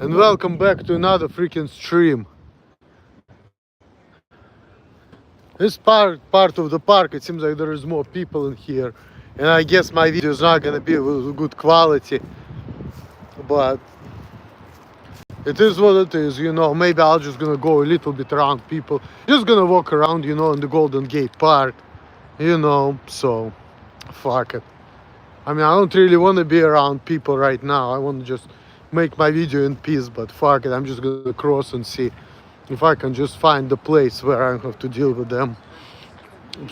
and welcome back to another freaking stream. This part of the park, it seems like there is more people in here, and I guess my video is not gonna be with good quality, but it is what it is, you know. Maybe I'll just gonna go a little bit around people, just gonna walk around, you know, in the Golden Gate Park, you know. So fuck it. I mean, I don't really want to be around people right now. I want to just make my video in peace, but fuck it, I'm just gonna cross and see if I can just find the place where I don't have to deal with them.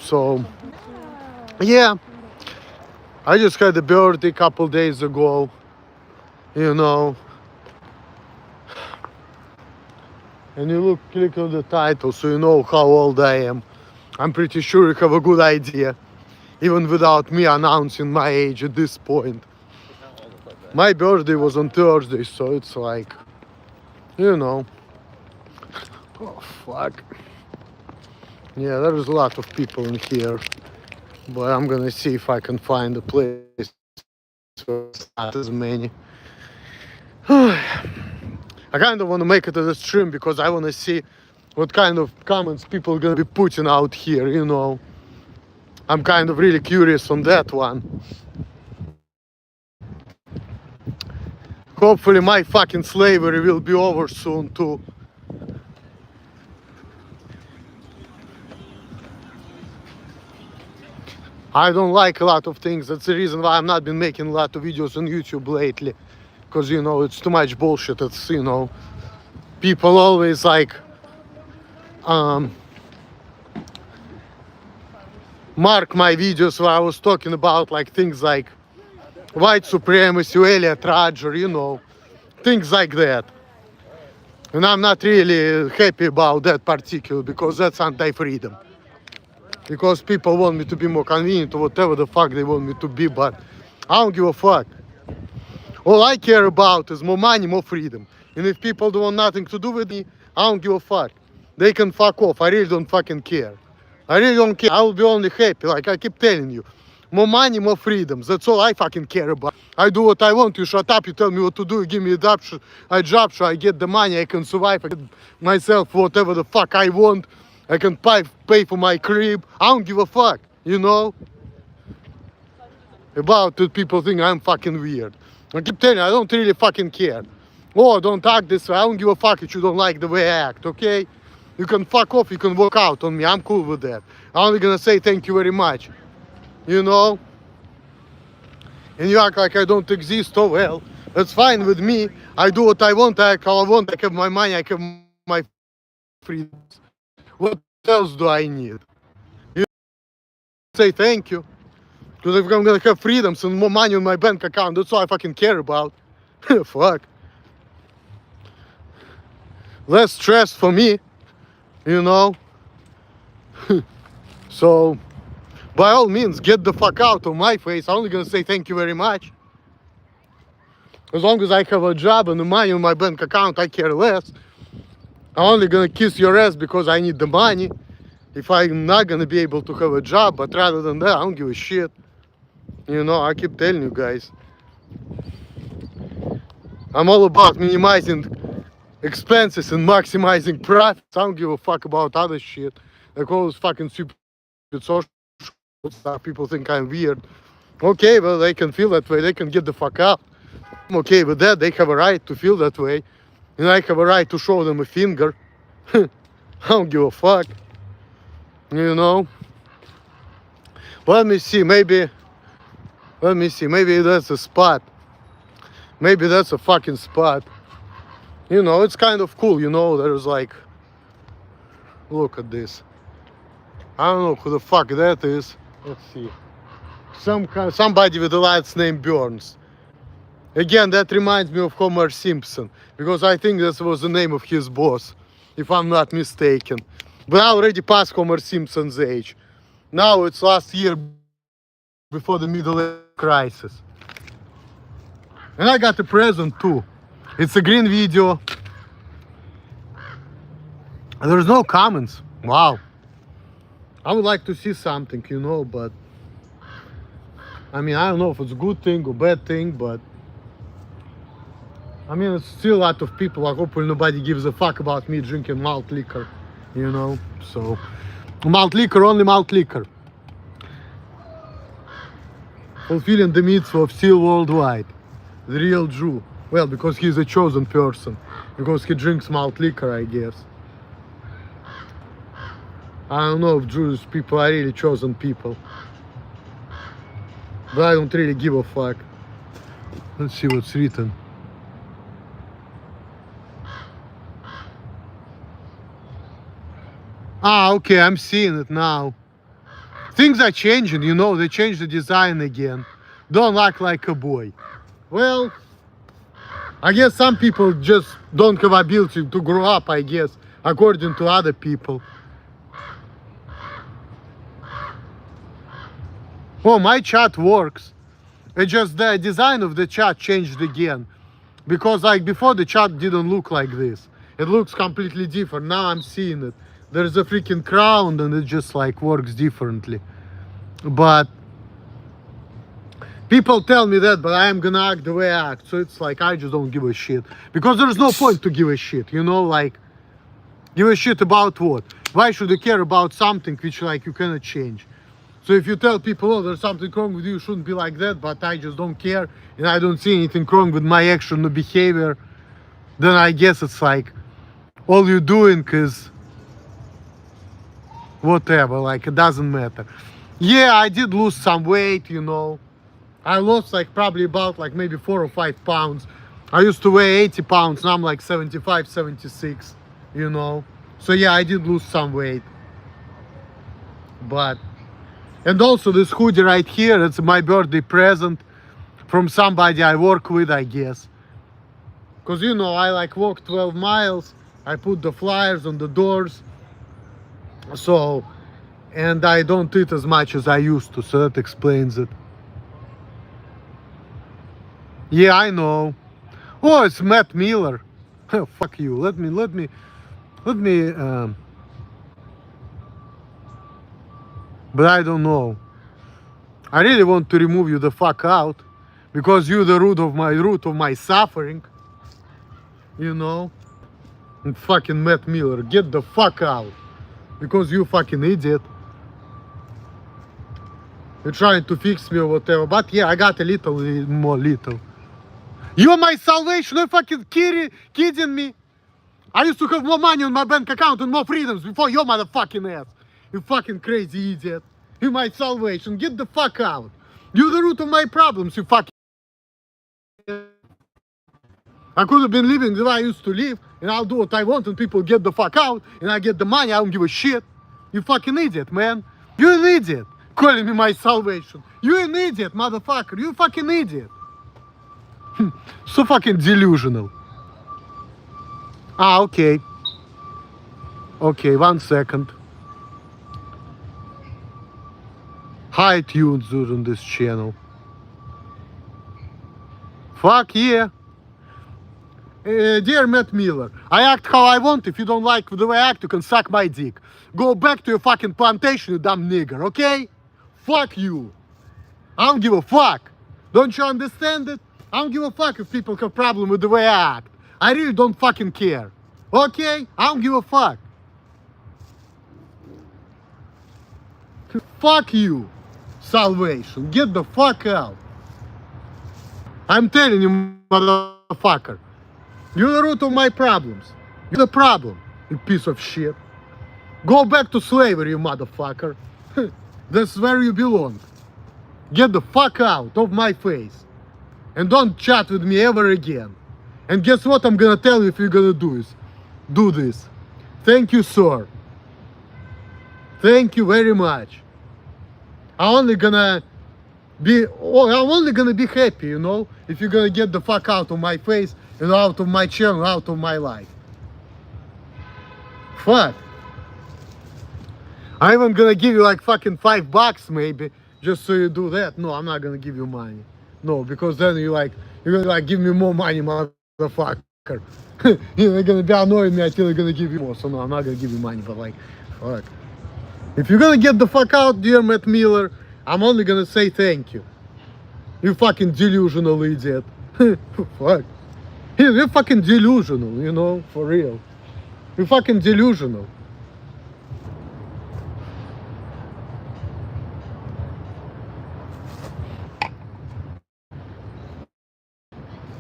So yeah, I just had a birthday a couple days ago, you know, and you click on the title so you know how old I am. I'm pretty sure you have a good idea, even without me announcing my age at this point. My birthday was on Thursday, so it's like, you know. Oh fuck. Yeah, there's a lot of people in here, but I'm gonna see if I can find a place where it's not as many. I kind of want to make it as a stream because I want to see what kind of comments people are gonna be putting out here, you know. I'm kind of really curious on that one. Hopefully my fucking slavery will be over soon too. I don't like a lot of things. That's the reason why I've not been making a lot of videos on YouTube lately. Because, you know, it's too much bullshit. It's, you know, people always like mark my videos where I was talking about like things like white supremacy, Elliot Rodger, you know, things like that. And I'm not really happy about that particular because that's anti-freedom. Because people want me to be more convenient or whatever the fuck they want me to be, but I don't give a fuck. All I care about is more money, more freedom. And if people don't want nothing to do with me, I don't give a fuck. They can fuck off. I really don't fucking care. I really don't care. I will be only happy, like I keep telling you. More money, more freedoms. That's all I fucking care about. I do what I want. You shut up, you tell me what to do, you give me a job, so I get the money, I can survive, I get myself whatever the fuck I want. I can pay for my crib. I don't give a fuck, you know? About it, people think I'm fucking weird. I keep telling you, I don't really fucking care. Oh, don't act this way. I don't give a fuck if you don't like the way I act, okay? You can fuck off, you can walk out on me. I'm cool with that. I'm only gonna say thank you very much. You know? And you act like I don't exist, oh well. That's fine with me. I do what I want, I act how I want. I have my money, I have my freedom. What else do I need? You say thank you. Because if I'm gonna have freedoms and more money on my bank account, that's all I fucking care about. Fuck. Less stress for me, you know. So, by all means, get the fuck out of my face. I'm only gonna say thank you very much. As long as I have a job and the money on my bank account, I care less. I'm only gonna kiss your ass because I need the money. If I'm not gonna be able to have a job, but rather than that, I don't give a shit. You know, I keep telling you guys. I'm all about minimizing expenses and maximizing profits. I don't give a fuck about other shit. Like all this fucking stupid social stuff. People think I'm weird. Okay, well, they can feel that way. They can get the fuck out. I'm okay with that. They have a right to feel that way. And I have a right to show them a finger. I don't give a fuck. You know? Let me see, maybe that's a spot. Maybe that's a fucking spot. You know, it's kind of cool, you know, there's like, look at this. I don't know who the fuck that is. Let's see. Somebody with the last name Burns. Again, that reminds me of Homer Simpson, because I think that was the name of his boss, if I'm not mistaken. But I already passed Homer Simpson's age. Now it's last year before the Middle Age crisis. And I got a present too. It's a green video. There's no comments. Wow. I would like to see something, you know, but I mean, I don't know if it's a good thing or bad thing, but I mean, it's still a lot of people. Like, hopefully nobody gives a fuck about me drinking malt liquor, you know. So, malt liquor, only malt liquor. Fulfilling the mitzvah of still worldwide. The real Jew. Well, because he's a chosen person. Because he drinks malt liquor, I guess. I don't know if Jewish people are really chosen people. But I don't really give a fuck. Let's see what's written. Ah, okay, I'm seeing it now. Things are changing, you know, they changed the design again. Don't act like a boy. Well, I guess some people just don't have ability to grow up, I guess, according to other people. Oh, my chat works. It's just the design of the chat changed again. Because like before the chat didn't look like this. It looks completely different. Now I'm seeing it. There's a freaking crown and it just like works differently. But people tell me that, but I am gonna act the way I act. So it's like I just don't give a shit. Because there's no point to give a shit, you know, like give a shit about what? Why should you care about something which like you cannot change? So if you tell people, oh, there's something wrong with you, you shouldn't be like that, but I just don't care, and I don't see anything wrong with my action or behavior, then I guess it's like, all you're doing is whatever, like it doesn't matter. Yeah, I did lose some weight, you know. I lost like probably about like maybe 4 or 5 pounds. I used to weigh 80 pounds, now I'm like 75, 76, you know. So yeah, I did lose some weight. But and also this hoodie right here, it's my birthday present from somebody I work with, I guess. Because, you know, I like walk 12 miles. I put the flyers on the doors. So, and I don't eat as much as I used to. So that explains it. Yeah, I know. Oh, it's Matt Miller. Fuck you. Let me. But I don't know. I really want to remove you the fuck out, because you're the root of my suffering. You know? And fucking Matt Miller, get the fuck out. Because you fucking idiot. You're trying to fix me or whatever. But yeah, I got a little more little. You're my salvation, you're fucking kidding me. I used to have more money on my bank account and more freedoms before your motherfucking ass. You fucking crazy idiot. You're my salvation. Get the fuck out. You're the root of my problems, you fucking... I could have been living the way I used to live, and I'll do what I want, and people get the fuck out, and I get the money, I don't give a shit. You fucking idiot, man. You're an idiot. Calling me my salvation. You're an idiot, motherfucker. You fucking idiot. So fucking delusional. Ah, okay. Okay, 1 second. High tunes on this channel. Fuck yeah. Dear Matt Miller, I act how I want. If you don't like the way I act, you can suck my dick. Go back to your fucking plantation, you dumb nigger, okay? Fuck you. I don't give a fuck. Don't you understand it? I don't give a fuck if people have problem with the way I act. I really don't fucking care. Okay? I don't give a fuck. Fuck you. Salvation. Get the fuck out. I'm telling you, motherfucker. You're the root of my problems. You're the problem, you piece of shit. Go back to slavery, you motherfucker. That's where you belong. Get the fuck out of my face. And don't chat with me ever again. And guess what I'm gonna tell you if you're gonna do this. Thank you, sir. Thank you very much. I'm only gonna be happy, you know, if you're gonna get the fuck out of my face and out of my channel, out of my life. Fuck. I'm even gonna give you like fucking $5 maybe, just so you do that. No, I'm not gonna give you money. No, because then you're gonna give me more money, motherfucker. You're gonna be annoying me until you're gonna give you more. So no, I'm not gonna give you money, but like, fuck. If you're gonna get the fuck out, dear Matt Miller, I'm only gonna say thank you. You fucking delusional idiot. Fuck. You're fucking delusional, you know, for real. You're fucking delusional.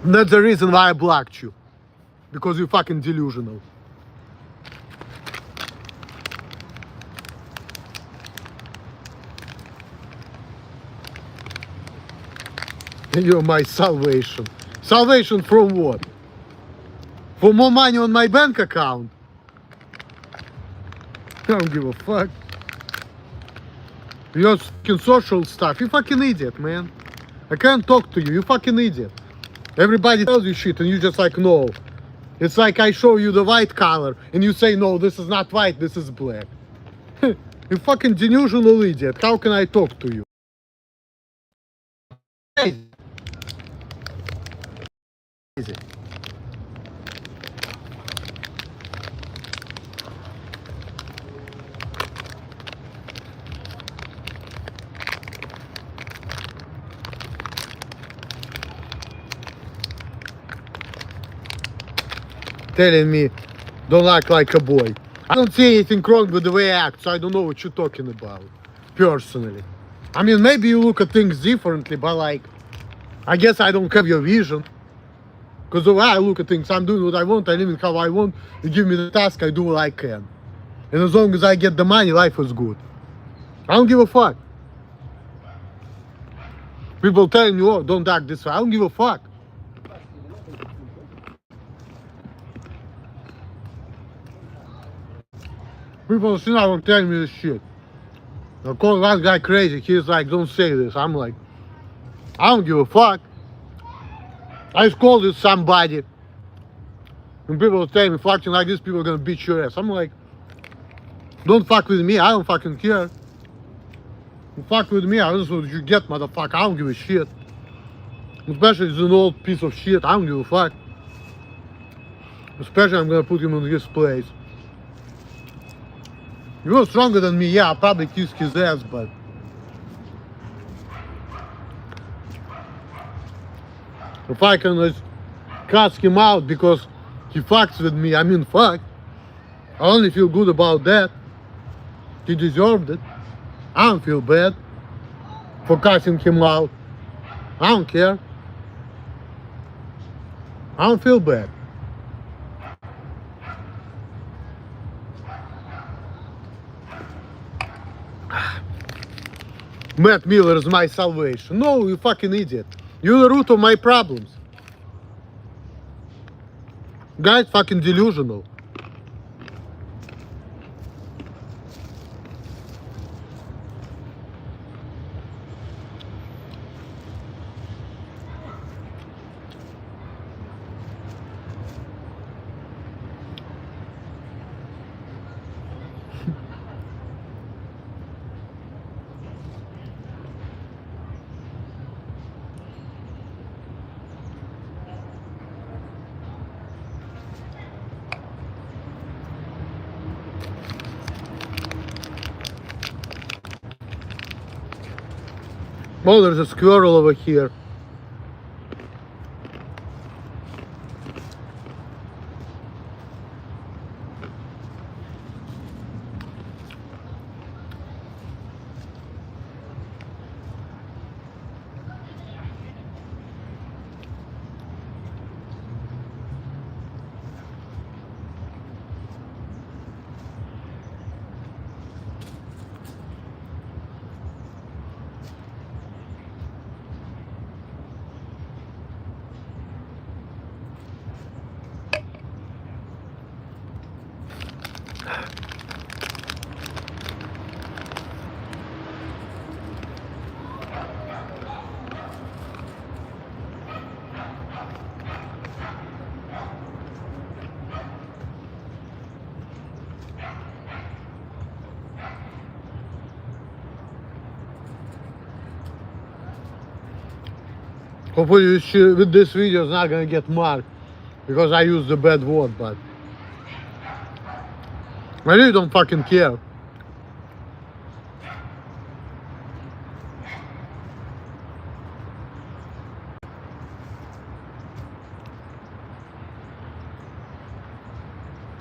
And that's the reason why I blocked you. Because you're fucking delusional. You're my salvation. Salvation from what? For more money on my bank account? I don't give a fuck. Your fucking social stuff. You fucking idiot, man. I can't talk to you. You fucking idiot. Everybody tells you shit and you just like, no. It's like I show you the white color and you say, no, this is not white, this is black. You fucking delusional idiot. How can I talk to you? Easy. Telling me don't act like a boy. I don't see anything wrong with the way I act, so I don't know what you're talking about, personally. I mean, maybe you look at things differently, but like, I guess I don't have your vision. Because the way I look at things, I'm doing what I want, I live in how I want, you give me the task, I do what I can. And as long as I get the money, life is good. I don't give a fuck. People telling you, oh, don't act this way. I don't give a fuck. People still not telling me this shit. I call that guy crazy. He's like, don't say this. I'm like, I don't give a fuck. I just called it somebody. And people tell me, fucking like this, people are gonna beat your ass. I'm like, don't fuck with me. I don't fucking care. You fuck with me. I just want you get, motherfucker. I don't give a shit. Especially if it's an old piece of shit. I don't give a fuck. Especially I'm gonna put him in his place. You're stronger than me, yeah, I'll probably kiss his ass, but if I can just cuss him out because he fucks with me, I mean fuck. I only feel good about that. He deserved it. I don't feel bad for cussing him out. I don't care. I don't feel bad. Matt Miller is my salvation. No, you fucking idiot. You're the root of my problems. Guy's fucking delusional. Oh, there's a squirrel over here. Hopefully with this video it's not gonna get marked because I used the bad word, but I really don't fucking care.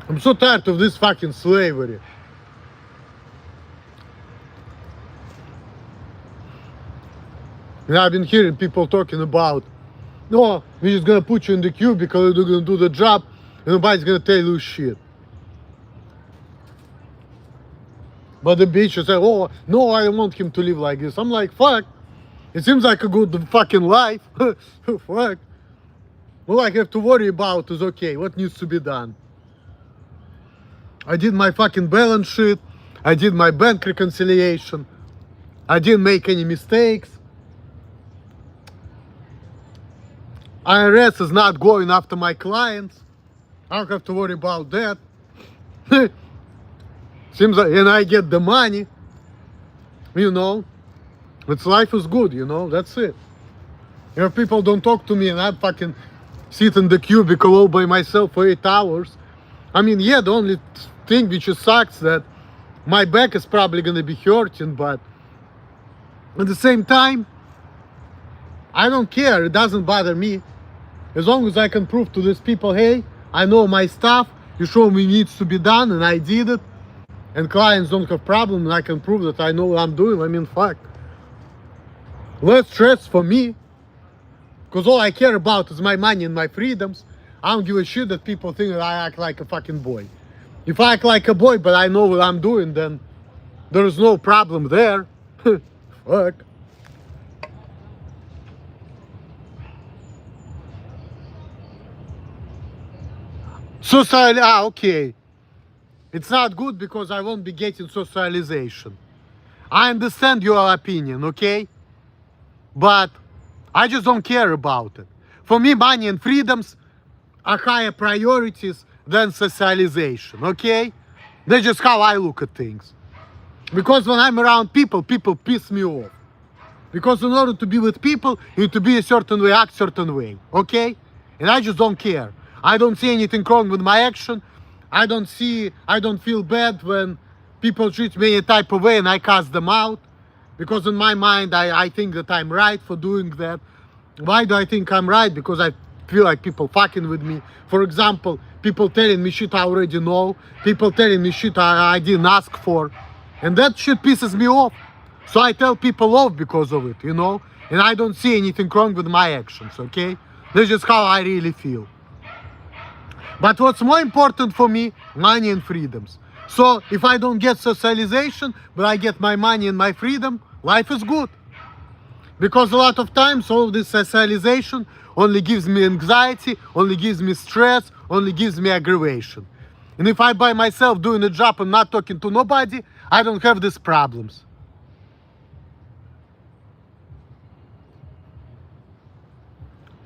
I'm so tired of this fucking slavery. And I've been hearing people talking about, no, we're just gonna put you in the cubicle, you're gonna do the job, and nobody's gonna tell you shit. But the bitch is like, oh, no, I don't want him to live like this. I'm like, fuck. It seems like a good fucking life. Fuck. All I have to worry about is, okay, what needs to be done? I did my fucking balance sheet. I did my bank reconciliation. I didn't make any mistakes. IRS is not going after my clients. I don't have to worry about that. Seems like, and I get the money, you know. It's life is good, you know. That's it. If people don't talk to me and I fucking sit in the cubicle all by myself for 8 hours, I mean, yeah, the only thing which sucks that my back is probably gonna be hurting, but at the same time, I don't care. It doesn't bother me. As long as I can prove to these people, hey, I know my stuff, you show me needs to be done, and I did it, and clients don't have problem, and I can prove that I know what I'm doing, I mean, fuck. Less stress for me, because all I care about is my money and my freedoms. I don't give a shit that people think that I act like a fucking boy. If I act like a boy, but I know what I'm doing, then there's no problem there. Fuck. Okay. It's not good because I won't be getting socialization. I understand your opinion, okay? But I just don't care about it. For me, money and freedoms are higher priorities than socialization, okay? That's just how I look at things. Because when I'm around people, people piss me off. Because in order to be with people, you need to be a certain way, act a certain way, okay? And I just don't care. I don't see anything wrong with my action. I don't feel bad when people treat me a type of way and I cast them out. Because in my mind, I think that I'm right for doing that. Why do I think I'm right? Because I feel like people fucking with me. For example, people telling me shit I already know. People telling me shit I didn't ask for. And that shit pisses me off. So I tell people off because of it, you know? And I don't see anything wrong with my actions, okay? That's just how I really feel. But what's more important for me, money and freedoms. So if I don't get socialization, but I get my money and my freedom, life is good. Because a lot of times all of this socialization only gives me anxiety, only gives me stress, only gives me aggravation. And if I by myself doing a job and not talking to nobody, I don't have these problems.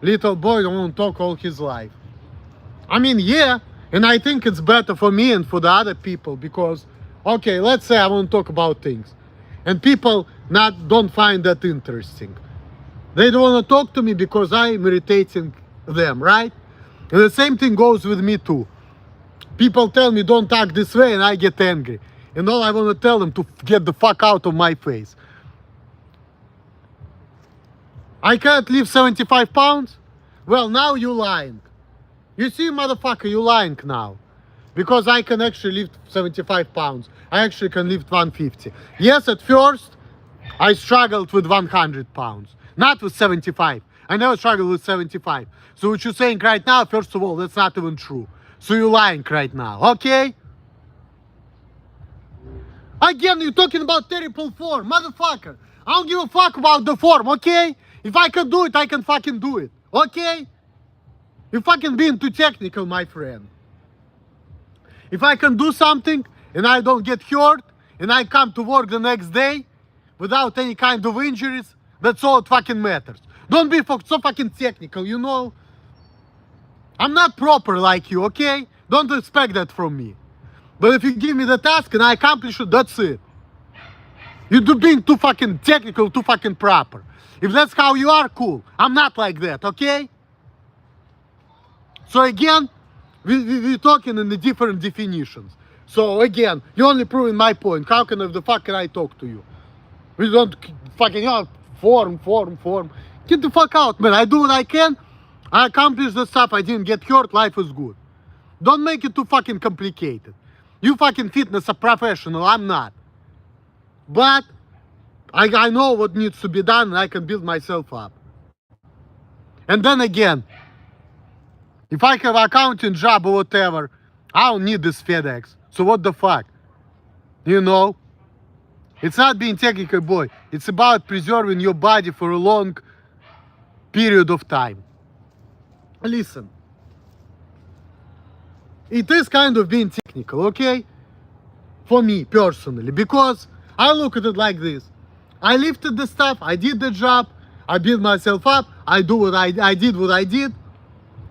Little boy don't want to talk all his life. I mean, yeah, and I think it's better for me and for the other people because, okay, let's say I want to talk about things and people don't find that interesting. They don't want to talk to me because I'm irritating them, right? And the same thing goes with me too. People tell me don't act this way and I get angry. And all I want to tell them to get the fuck out of my face. I can't lift 75 pounds? Well, now you're lying. You see, motherfucker, you lying now. Because I can actually lift 75 pounds. I actually can lift 150. Yes, at first, I struggled with 100 pounds. Not with 75. I never struggled with 75. So what you're saying right now, first of all, that's not even true. So you're lying right now, okay? Again, you're talking about terrible form. Motherfucker, I don't give a fuck about the form, okay? If I can do it, I can fucking do it, okay? You're fucking being too technical, my friend. If I can do something and I don't get hurt and I come to work the next day without any kind of injuries, that's all it fucking matters. Don't be so fucking technical, you know? I'm not proper like you, okay? Don't expect that from me. But if you give me the task and I accomplish it, that's it. You're being too fucking technical, too fucking proper. If that's how you are, cool. I'm not like that, okay? So again, we're talking in the different definitions. So again, you're only proving my point. How can the fuck can I talk to you? We don't fucking form. Get the fuck out, man. I do what I can. I accomplished the stuff. I didn't get hurt. Life is good. Don't make it too fucking complicated. You fucking fitness a professional, I'm not. But I know what needs to be done and I can build myself up. And then again, if I have an accounting job or whatever, I don't need this FedEx. So what the fuck? You know? It's not being technical, boy. It's about preserving your body for a long period of time. Listen. It is kind of being technical, okay? For me, personally. Because I look at it like this. I lifted the stuff, I did the job, I built myself up, I did what I did.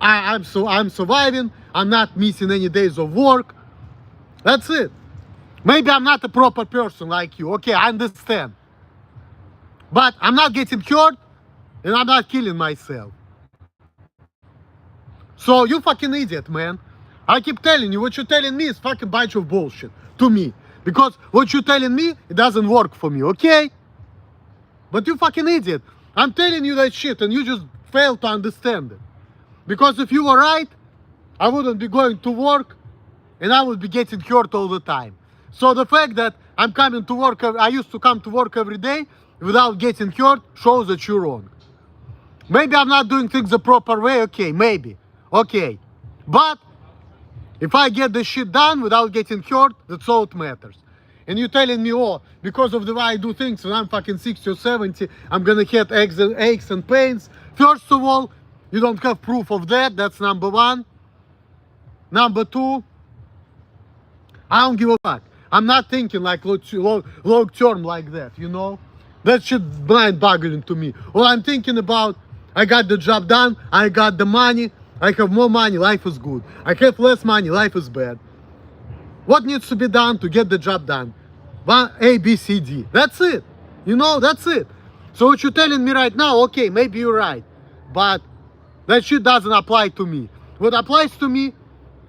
I'm surviving, I'm not missing any days of work. That's it. Maybe I'm not a proper person like you, okay, I understand. But I'm not getting hurt, and I'm not killing myself. So you fucking idiot, man. I keep telling you, what you're telling me is fucking bunch of bullshit to me. Because what you're telling me, it doesn't work for me, okay? But you fucking idiot. I'm telling you that shit and you just fail to understand it. Because if you were right, I wouldn't be going to work and I would be getting hurt all the time. So the fact that I'm coming to work, I used to come to work every day without getting hurt shows that you're wrong. Maybe I'm not doing things the proper way, okay, maybe. Okay. But if I get the shit done without getting hurt, that's all that matters. And you're telling me, oh, because of the way I do things when I'm fucking 60 or 70, I'm gonna get aches and pains. First of all, you don't have proof of that. That's number one. Number two, I don't give a fuck. I'm not thinking like long term like that, you know? That shit mind-boggling to me. All I'm thinking about, I got the job done, I got the money, I have more money, life is good. I have less money, life is bad. What needs to be done to get the job done? One, A, B, C, D. That's it. You know, that's it. So what you're telling me right now, okay, maybe you're right. But that shit doesn't apply to me. What applies to me,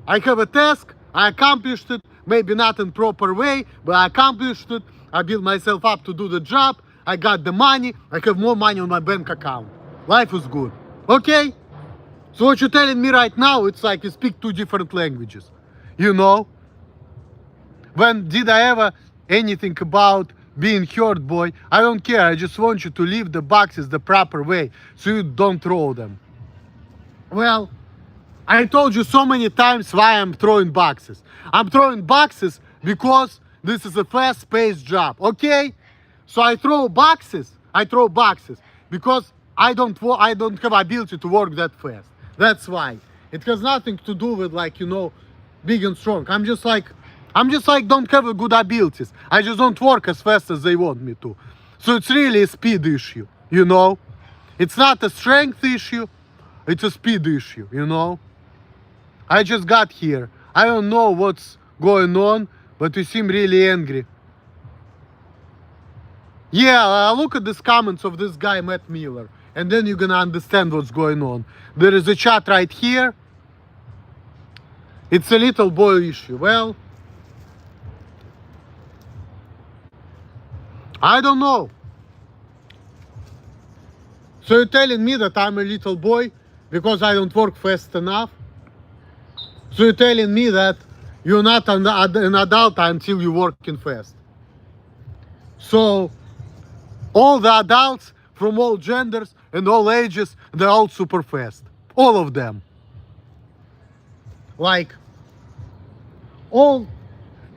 I have a task, I accomplished it, maybe not in proper way, but I accomplished it. I built myself up to do the job. I got the money. I have more money on my bank account. Life is good. Okay? So what you're telling me right now, it's like you speak two different languages. You know? When did I ever anything about being hurt, boy? I don't care. I just want you to leave the boxes the proper way so you don't throw them. Well, I told you so many times why I'm throwing boxes. I'm throwing boxes because this is a fast-paced job, okay? So I throw boxes because I don't have ability to work that fast. That's why. It has nothing to do with, like, you know, big and strong. I'm just like don't have good abilities. I just don't work as fast as they want me to. So it's really a speed issue, you know? It's not a strength issue, it's a speed issue, you know? I just got here. I don't know what's going on, but you seem really angry. Yeah, look at these comments of this guy, Matt Miller, and then you're gonna understand what's going on. There is a chat right here. It's a little boy issue. Well, I don't know. So you're telling me that I'm a little boy because I don't work fast enough? So you're telling me that you're not an adult until you're working fast? So all the adults from all genders and all ages, they're all super fast. All of them. Like, all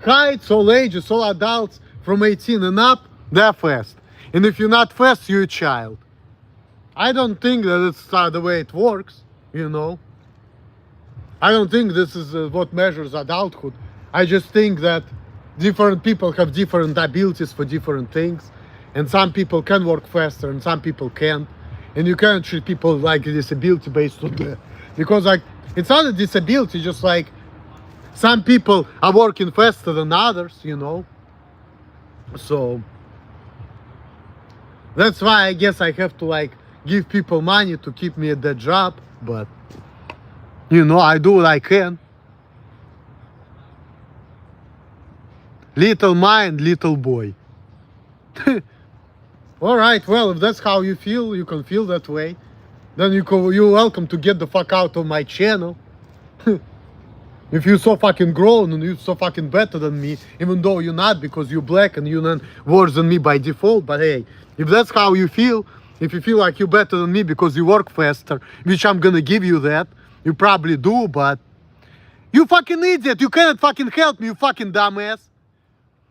heights, all ages, all adults from 18 and up, they're fast. And if you're not fast, you're a child. I don't think that it's the way it works, you know. I don't think this is what measures adulthood. I just think that different people have different abilities for different things. And some people can work faster and some people can't. And you can't treat people like a disability based on that. Because, like, it's not a disability, just like some people are working faster than others, you know. So that's why I guess I have to, like, give people money to keep me at that job. But, you know, I do what I can. Little mind, little boy. All right, well, if that's how you feel, you can feel that way. Then you're welcome to get the fuck out of my channel. If you're so fucking grown and you're so fucking better than me, even though you're not because you're black and you're not worse than me by default, but hey, if that's how you feel, if you feel like you're better than me because you work faster, which I'm gonna give you that, you probably do, but you fucking idiot, you cannot fucking help me, you fucking dumbass.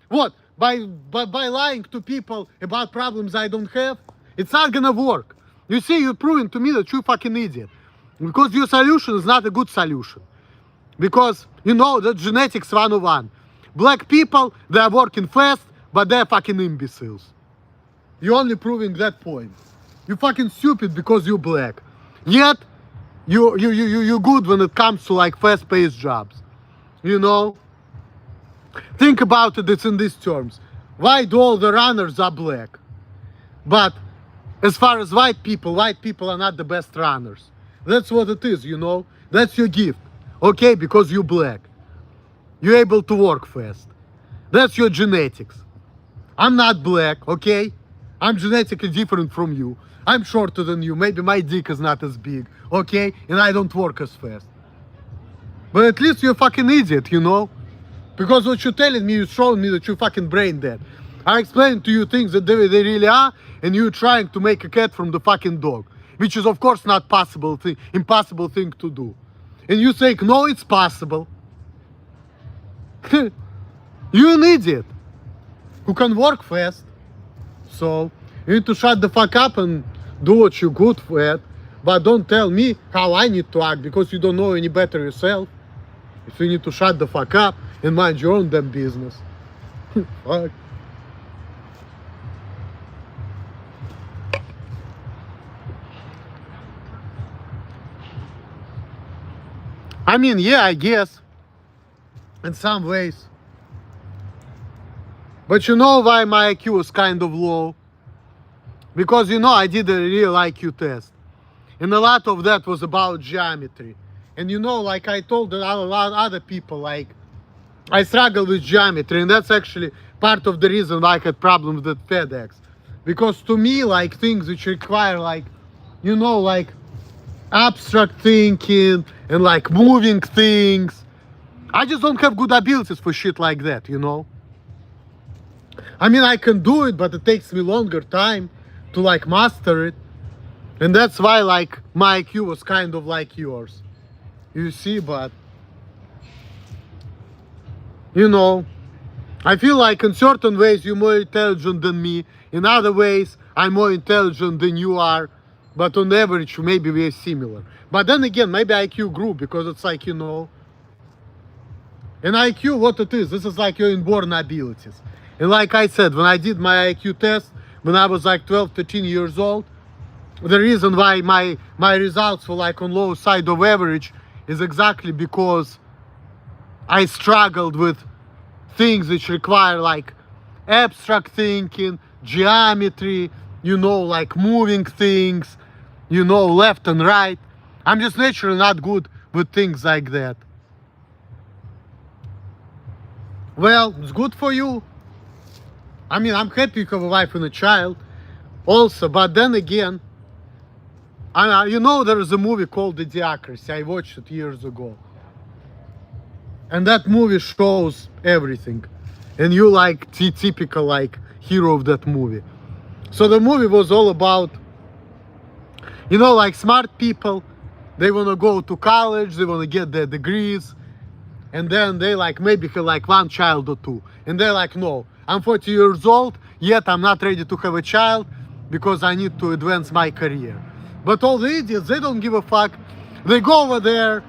What? By lying to people about problems I don't have? It's not gonna work. You see, you're proving to me that you're fucking idiot. Because your solution is not a good solution. Because, you know, that's genetics 101. Black people, they're working fast, but they're fucking imbeciles. You're only proving that point. You're fucking stupid because you're black. Yet, you're good when it comes to like fast-paced jobs. You know? Think about it in these terms. Why do all the runners are black? But as far as white people are not the best runners. That's what it is, you know? That's your gift. Okay, because you're black. You're able to work fast. That's your genetics. I'm not black, okay? I'm genetically different from you. I'm shorter than you. Maybe my dick is not as big, okay? And I don't work as fast. But at least you're a fucking idiot, you know? Because what you're telling me, you're showing me that you're fucking brain dead. I explained to you things that they really are, and you're trying to make a cat from the fucking dog. Which is of course not impossible thing to do. And you say, no, it's possible. You're an idiot who can work fast. So you need to shut the fuck up and do what you're good at. But don't tell me how I need to act because you don't know any better yourself. If you need to shut the fuck up and mind your own damn business. Fuck. I mean, yeah, I guess. In some ways. But you know why my IQ is kind of low? Because, you know, I did a real IQ test. And a lot of that was about geometry. And you know, like I told a lot of other people, like, I struggle with geometry. And that's actually part of the reason why I had problems with FedEx. Because to me, like, things which require, like, you know, like, abstract thinking and, like, moving things. I just don't have good abilities for shit like that, you know? I mean, I can do it, but it takes me longer time to, like, master it. And that's why, like, my IQ was kind of like yours. You see, but, you know, I feel like in certain ways you're more intelligent than me. In other ways, I'm more intelligent than you are. But on average, maybe we're similar. But then again, maybe IQ grew because it's like, you know, and IQ, what it is, this is like your inborn abilities. And like I said, when I did my IQ test, when I was like 12, 13 years old, the reason why my results were like on low side of average is exactly because I struggled with things which require like abstract thinking, geometry, you know, like moving things, you know, left and right. I'm just naturally not good with things like that. Well, it's good for you. I mean, I'm happy you have a wife and a child also, but then again, you know, there is a movie called Idiocracy. I watched it years ago. And that movie shows everything. And you like typical like hero of that movie. So the movie was all about, you know, like smart people. They want to go to college. They want to get their degrees. And then they like maybe have like one child or two. And they're like, no, I'm 40 years old. Yet I'm not ready to have a child because I need to advance my career. But all the idiots, they don't give a fuck. They go over there.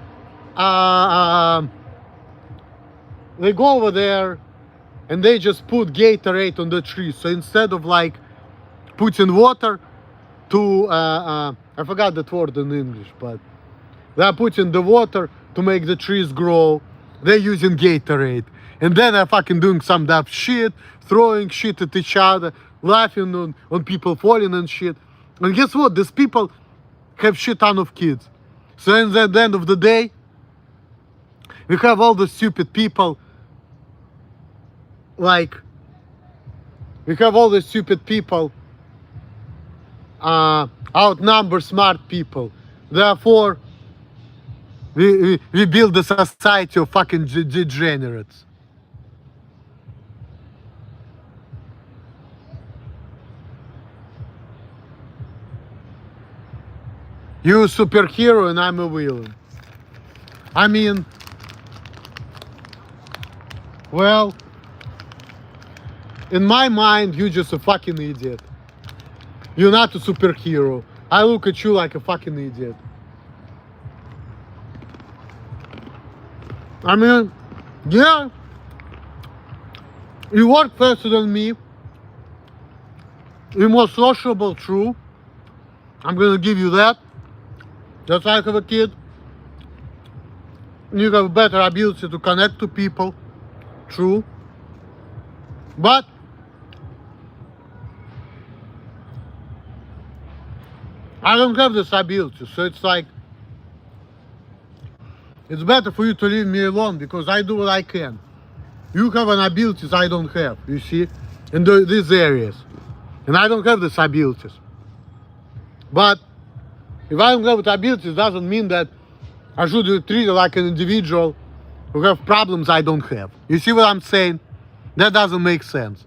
They go over there and they just put Gatorade on the tree. So instead of like putting water to, I forgot that word in English, but they're putting the water to make the trees grow. They're using Gatorade. And then they're fucking doing some dumb shit, throwing shit at each other, laughing on people falling and shit. And guess what? These people have shit ton of kids. So at the end of the day, we have all the stupid people, like, we have all the stupid people outnumber smart people. Therefore, We build a society of fucking degenerates. You a superhero and I'm a villain. I mean, well, in my mind, you're just a fucking idiot. You're not a superhero. I look at you like a fucking idiot. I mean, yeah, you work faster than me. You're more sociable, true. I'm gonna give you that. That's why I have a kid. You have a better ability to connect to people, true. But I don't have this ability, so it's like, it's better for you to leave me alone because I do what I can. You have an abilities I don't have, you see, in these areas. And I don't have these abilities. But if I don't have the abilities, it doesn't mean that I should be treated like an individual who have problems I don't have. You see what I'm saying? That doesn't make sense.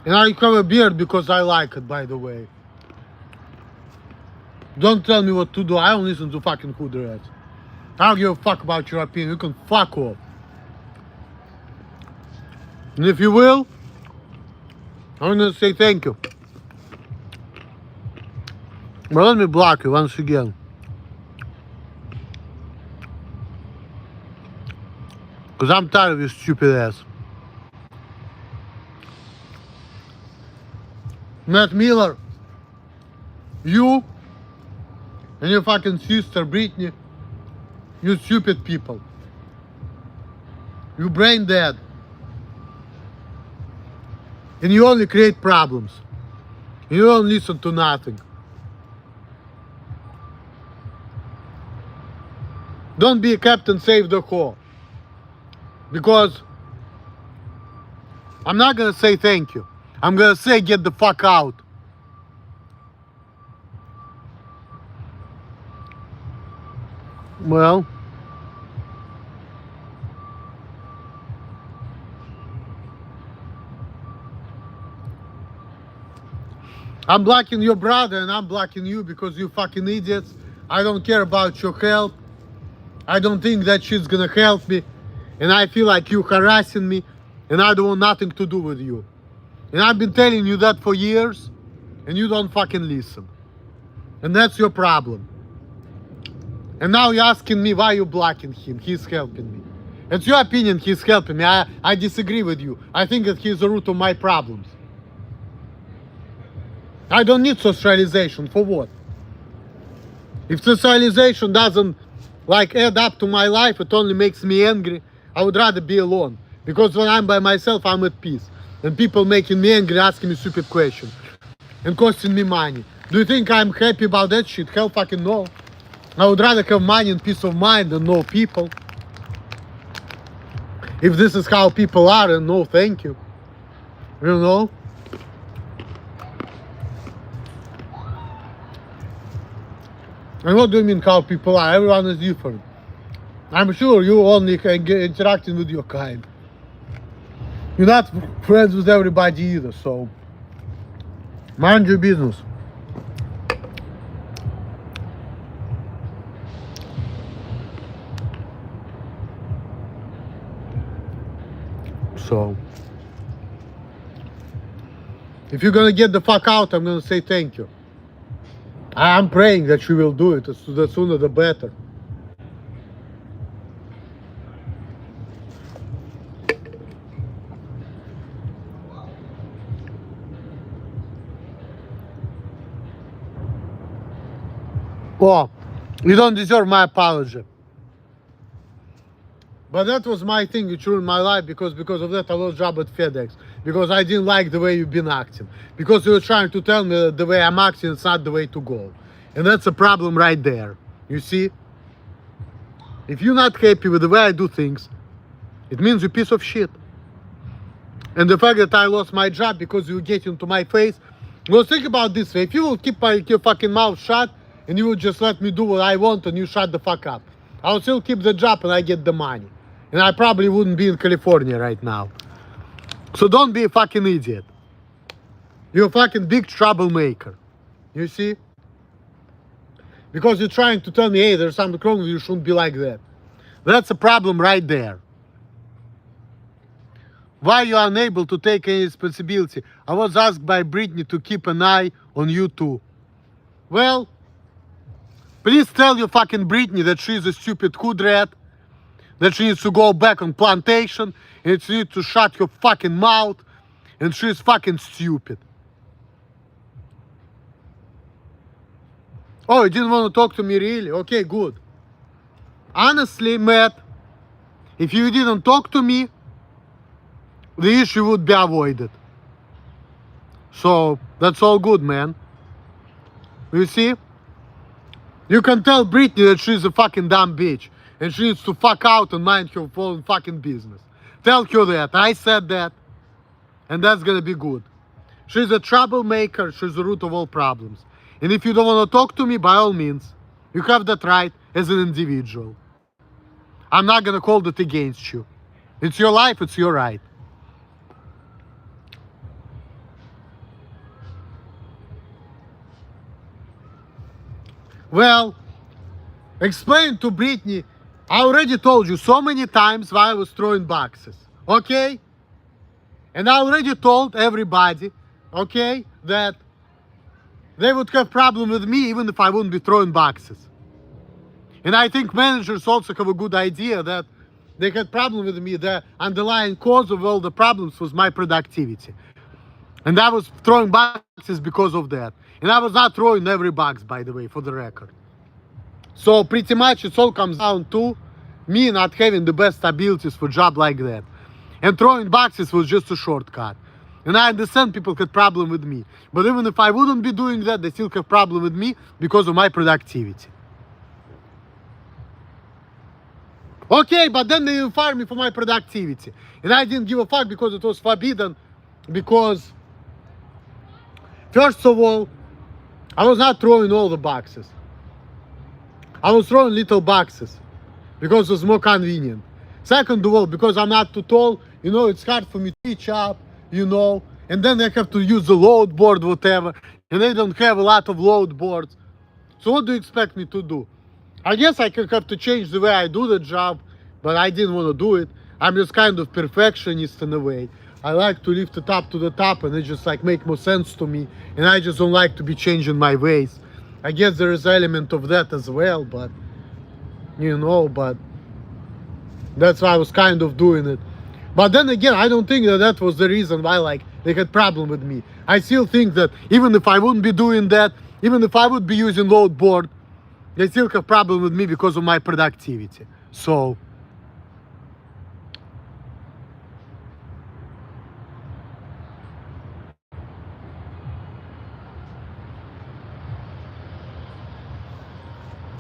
And I have a beard because I like it, by the way. Don't tell me what to do. I don't listen to fucking hood rats. I don't give a fuck about your opinion. You can fuck off. And if you will, I'm gonna say thank you. But let me block you once again. Because I'm tired of your stupid ass. Matt Miller, you and your fucking sister Brittany, you stupid people. You brain dead. And you only create problems. You don't listen to nothing. Don't be a captain, save the whore. Because I'm not gonna say thank you. I'm gonna say get the fuck out. Well, I'm blocking your brother and I'm blocking you because you fucking idiots. I don't care about your help. I don't think that shit's gonna help me. And I feel like you harassing me and I don't want nothing to do with you. And I've been telling you that for years and you don't fucking listen. And that's your problem. And now you're asking me why you're blocking him. He's helping me. It's your opinion he's helping me. I disagree with you. I think that he's the root of my problems. I don't need socialization. For what? If socialization doesn't like add up to my life, it only makes me angry. I would rather be alone. Because when I'm by myself, I'm at peace. And people making me angry, asking me stupid questions. And costing me money. Do you think I'm happy about that shit? Hell fucking no. I would rather have money and peace of mind than no people. If this is how people are, then no thank you. You know? And what do you mean how people are? Everyone is different. I'm sure you only can get interacting with your kind. You're not friends with everybody either, so mind your business. So if you're gonna get the fuck out, I'm gonna say thank you. I'm praying that you will do it. The sooner the better. Oh, you don't deserve my apology. But that was my thing which ruined my life because of that I lost job at FedEx. Because I didn't like the way you've been acting. Because you were trying to tell me that the way I'm acting is not the way to go. And that's a problem right there. You see? If you're not happy with the way I do things, it means you're a piece of shit. And the fact that I lost my job because you get into my face, well, think about this way. If you will keep your fucking mouth shut and you will just let me do what I want and you shut the fuck up, I'll still keep the job and I get the money. And I probably wouldn't be in California right now. So don't be a fucking idiot. You're a fucking big troublemaker. You see? Because you're trying to tell me, hey, there's something wrong with you, shouldn't be like that. That's a problem right there. Why you are unable to take any responsibility? I was asked by Britney to keep an eye on you too. Well, please tell your fucking Britney that she's a stupid hood rat, that she needs to go back on plantation, and she needs to shut your fucking mouth, and she's fucking stupid. Oh, you didn't want to talk to me really? Okay, good. Honestly, Matt, if you didn't talk to me, the issue would be avoided. So, that's all good, man. You see? You can tell Britney that she's a fucking dumb bitch. And she needs to fuck out and mind her own fucking business. Tell her that. I said that. And that's gonna be good. She's a troublemaker. She's the root of all problems. And if you don't want to talk to me, by all means, you have that right as an individual. I'm not gonna hold it against you. It's your life, it's your right. Well, explain to Britney, I already told you so many times why I was throwing boxes, okay? And I already told everybody, okay, that they would have problem with me even if I wouldn't be throwing boxes. And I think managers also have a good idea that they had problem with me. The underlying cause of all the problems was my productivity. And I was throwing boxes because of that. And I was not throwing every box, by the way, for the record. So pretty much it all comes down to me not having the best abilities for a job like that. And throwing boxes was just a shortcut. And I understand people had problem with me. But even if I wouldn't be doing that, they still have problem with me because of my productivity. Okay, but then they fired me for my productivity. And I didn't give a fuck because it was forbidden. Because, first of all, I was not throwing all the boxes. I was throwing little boxes because it was more convenient. Second of all, because I'm not too tall, you know, it's hard for me to reach up, you know, and then I have to use the load board, whatever, and they don't have a lot of load boards. So what do you expect me to do? I guess I can have to change the way I do the job, but I didn't want to do it. I'm just kind of perfectionist in a way. I like to lift it up to the top and it just like make more sense to me. And I just don't like to be changing my ways. I guess there is an element of that as well, but you know, but that's why I was kind of doing it. But then again, I don't think that that was the reason why like they had problem with me. I still think that even if I wouldn't be doing that, even if I would be using load board, they still have problem with me because of my productivity. So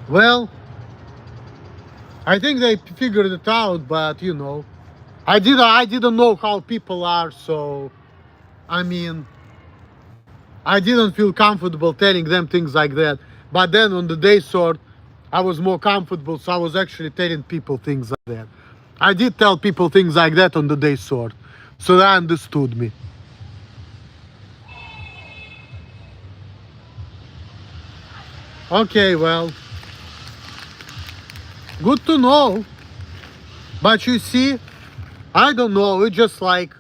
well, I think they figured it out, but you know, I didn't know how people are, so I mean, I didn't feel comfortable telling them things like that. But then on the day sort, I was more comfortable, so I was actually telling people things like that. I did tell people things like that on the day sort, so they understood me. Okay, well, good to know. But you see, I don't know, it's just like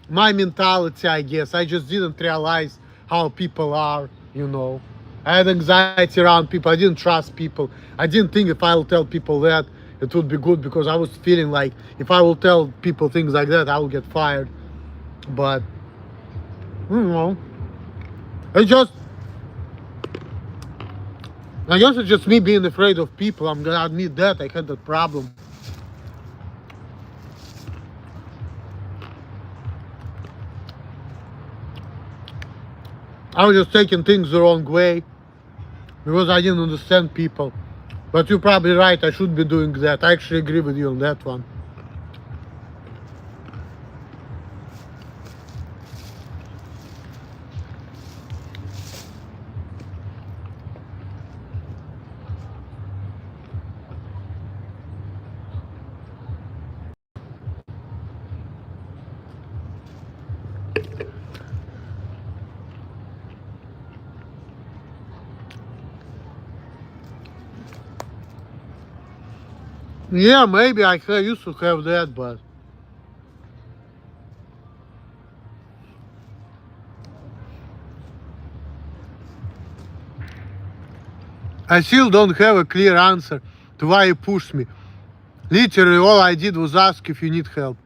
my mentality, I guess. I just didn't realize how people are, you know. I had anxiety around people. I didn't trust people. I didn't think if I will tell people that, it would be good because I was feeling like if I will tell people things like that, I will get fired. But, you know, it I guess it's just me being afraid of people. I'm gonna admit that I had that problem. I was just taking things the wrong way because I didn't understand people. But you're probably right, I should be doing that. I actually agree with you on that one. Yeah, maybe I used to have that, but I still don't have a clear answer to why you pushed me. Literally, all I did was ask if you need help.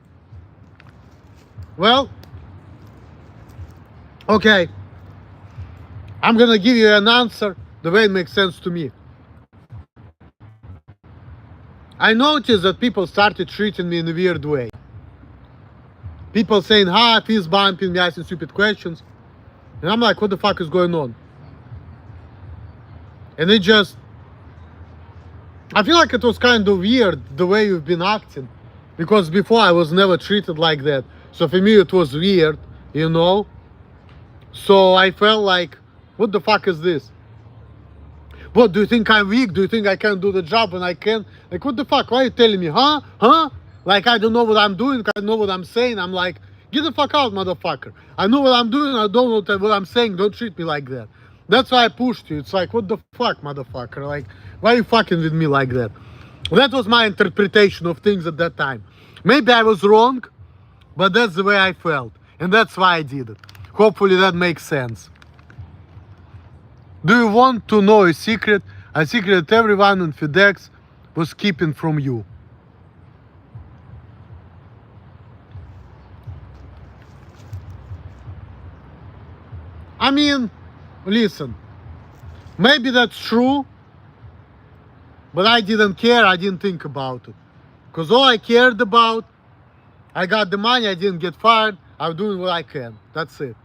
Well, okay. I'm gonna give you an answer the way it makes sense to me. I noticed that people started treating me in a weird way. People saying, fist bumping me, asking stupid questions. And I'm like, what the fuck is going on? And it just, I feel like it was kind of weird the way you've been acting. Because before I was never treated like that. So for me it was weird, you know? So I felt like, what the fuck is this? What, do you think I'm weak? Do you think I can't do the job when I can? Like, what the fuck? Why are you telling me? Huh? Like, I don't know what I'm doing. I don't know what I'm saying. I'm like, get the fuck out, motherfucker. I know what I'm doing. I don't know what I'm saying. Don't treat me like that. That's why I pushed you. It's like, what the fuck, motherfucker? Like, why are you fucking with me like that? That was my interpretation of things at that time. Maybe I was wrong, but that's the way I felt. And that's why I did it. Hopefully that makes sense. Do you want to know a secret? A secret that everyone in FedEx was keeping from you. I mean, listen, maybe that's true, but I didn't care, I didn't think about it. Because all I cared about, I got the money, I didn't get fired, I'm doing what I can. That's it.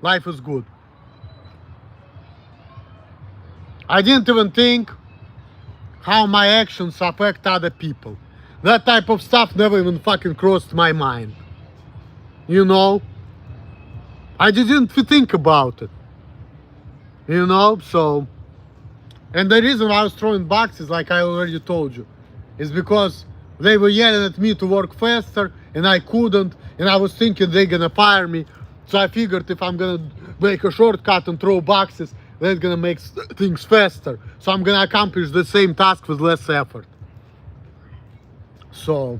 Life is good. I didn't even think how my actions affect other people. That type of stuff never even fucking crossed my mind. You know? I didn't think about it. You know? So, and the reason why I was throwing boxes, like I already told you, is because they were yelling at me to work faster and I couldn't, and I was thinking they're gonna fire me. So I figured if I'm gonna make a shortcut and throw boxes, that's gonna make things faster. So I'm gonna accomplish the same task with less effort. So,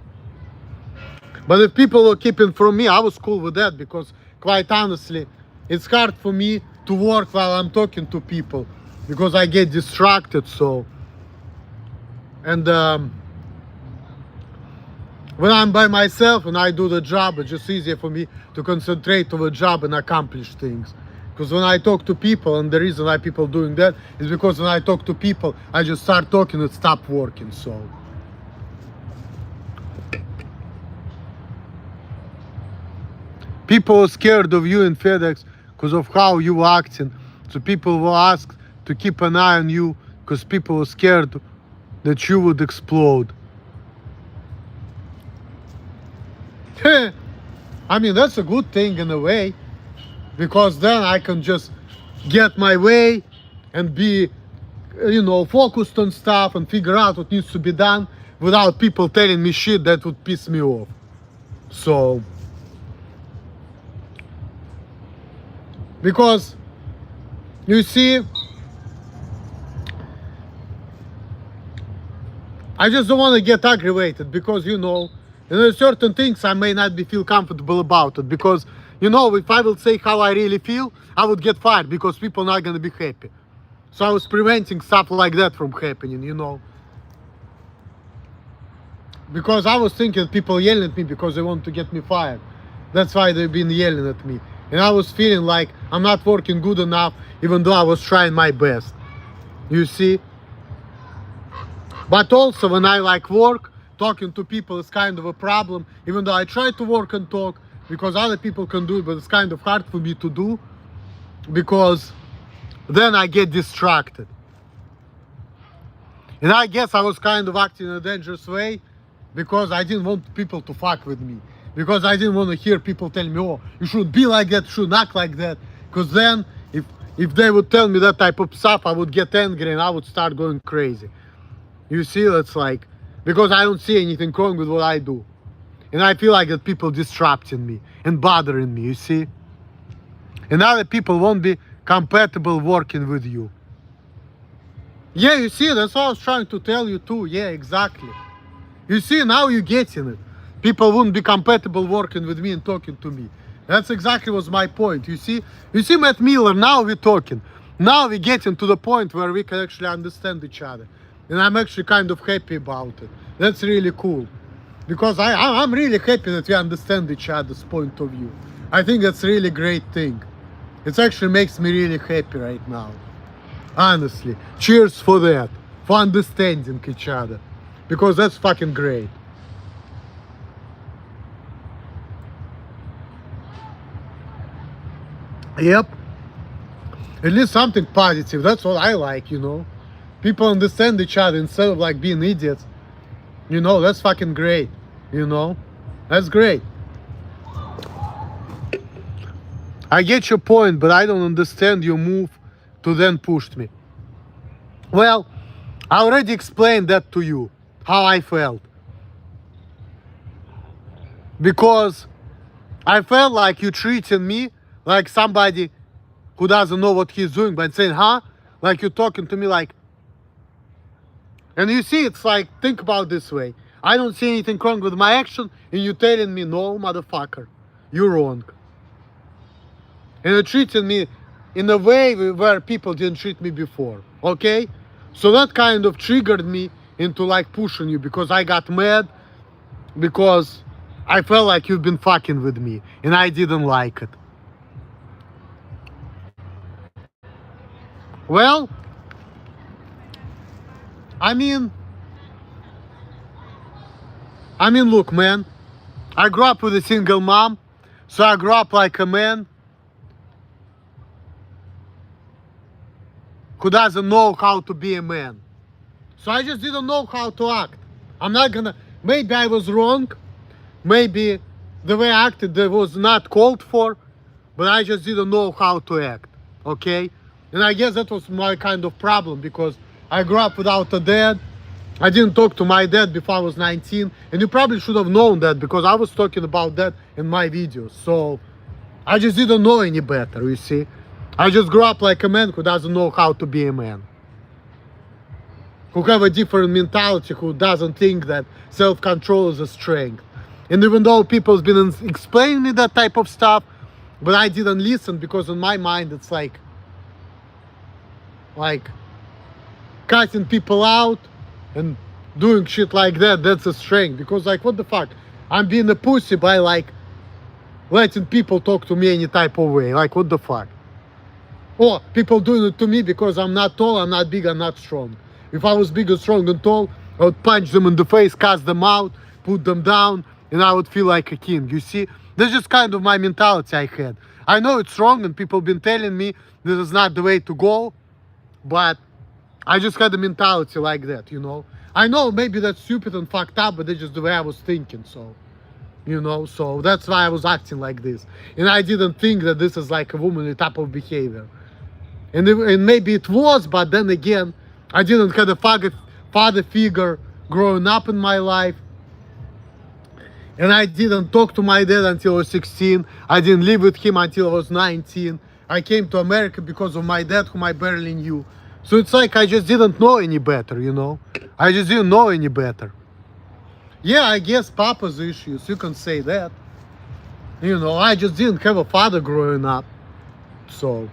but if people were keeping from me, I was cool with that, because quite honestly, it's hard for me to work while I'm talking to people because I get distracted. So, and when I'm by myself and I do the job, it's just easier for me to concentrate on the job and accomplish things. Because when I talk to people, and the reason why people doing that is because when I talk to people, I just start talking and stop working. So, people are scared of you in FedEx because of how you were acting. So people will ask to keep an eye on you because people are scared that you would explode. I mean, that's a good thing in a way, because then I can just get my way and be, you know, focused on stuff and figure out what needs to be done without people telling me shit that would piss me off. So, because you see, I just don't want to get aggravated, because, you know, there are certain things I may not feel comfortable about it, because, you know, if I will say how I really feel, I would get fired because people are not going to be happy. So I was preventing stuff like that from happening, you know. Because I was thinking people yelling at me because they want to get me fired. That's why they've been yelling at me. And I was feeling like I'm not working good enough, even though I was trying my best. You see? But also when I like work, talking to people is kind of a problem, even though I try to work and talk because other people can do it, but it's kind of hard for me to do because then I get distracted. And I guess I was kind of acting in a dangerous way because I didn't want people to fuck with me. Because I didn't want to hear people tell me, oh, you should be like that, you should act like that. Because then, if they would tell me that type of stuff, I would get angry and I would start going crazy. You see, it's like, because I don't see anything wrong with what I do. And I feel like that people disrupting me and bothering me, you see? And other people won't be compatible working with you. Yeah, you see, that's what I was trying to tell you too. Yeah, exactly. You see, now you're getting it. People wouldn't be compatible working with me and talking to me. That's exactly was my point. You see, Matt Miller, now we're talking. Now we're getting to the point where we can actually understand each other. And I'm actually kind of happy about it. That's really cool. Because I'm really happy that we understand each other's point of view. I think that's a really great thing. It actually makes me really happy right now. Honestly. Cheers for that. For understanding each other. Because that's fucking great. Yep. At least something positive. That's what I like, you know. People understand each other instead of like being idiots. You know, that's fucking great. You know? That's great. I get your point, but I don't understand your move to then push me. Well, I already explained that to you, how I felt. Because I felt like you treating me like somebody who doesn't know what he's doing, but saying, huh? Like you're talking to me like... And you see, it's like, think about this way. I don't see anything wrong with my action, and you're telling me, no, motherfucker, you're wrong. And you're treating me in a way where people didn't treat me before, okay? So that kind of triggered me into like pushing you because I got mad because I felt like you've been fucking with me and I didn't like it. Well, I mean, look, man, I grew up with a single mom, so I grew up like a man who doesn't know how to be a man. So I just didn't know how to act. I'm not gonna, maybe I was wrong, maybe the way I acted was not called for, but I just didn't know how to act, okay? And I guess that was my kind of problem because I grew up without a dad. I didn't talk to my dad before I was 19, and you probably should have known that because I was talking about that in my videos. So I just didn't know any better, you see? I just grew up like a man who doesn't know how to be a man. Who have a different mentality, who doesn't think that self-control is a strength. And even though people have been explaining me that type of stuff, but I didn't listen because in my mind it's like cutting people out and doing shit like that, that's a strength. Because like, what the fuck? I'm being a pussy by like letting people talk to me any type of way. Like, what the fuck? Or people doing it to me because I'm not tall, I'm not big, I'm not strong. If I was big and strong and tall, I would punch them in the face, cast them out, put them down, and I would feel like a king, you see? That's just kind of my mentality I had. I know it's wrong and people have been telling me this is not the way to go, but I just had a mentality like that, you know? I know maybe that's stupid and fucked up, but that's just the way I was thinking, so... You know, so that's why I was acting like this. And I didn't think that this is like a womanly type of behavior. And maybe it was, but then again, I didn't have a father figure growing up in my life. And I didn't talk to my dad until I was 16. I didn't live with him until I was 19. I came to America because of my dad, whom I barely knew. So it's like I just didn't know any better, you know? I just didn't know any better. Yeah, I guess papa's issues, you can say that. You know, I just didn't have a father growing up. So.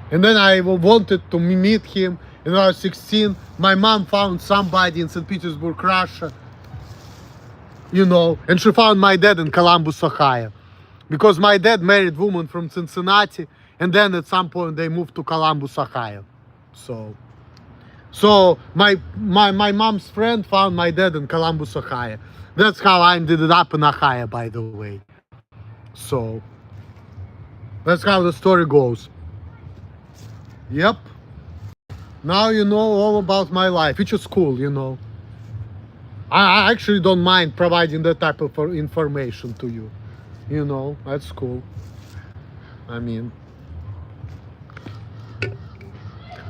And then I wanted to meet him. And when I was 16, my mom found somebody in St. Petersburg, Russia. You know, and she found my dad in Columbus, Ohio. Because my dad married a woman from Cincinnati. And then at some point they moved to Columbus, Ohio. So So my mom's friend found my dad in Columbus, Ohio. That's how I ended up in Ohio, by the way. So that's how the story goes. Yep. Now you know all about my life, which is cool, you know. I actually don't mind providing that type of information to you. You know, that's cool. I mean,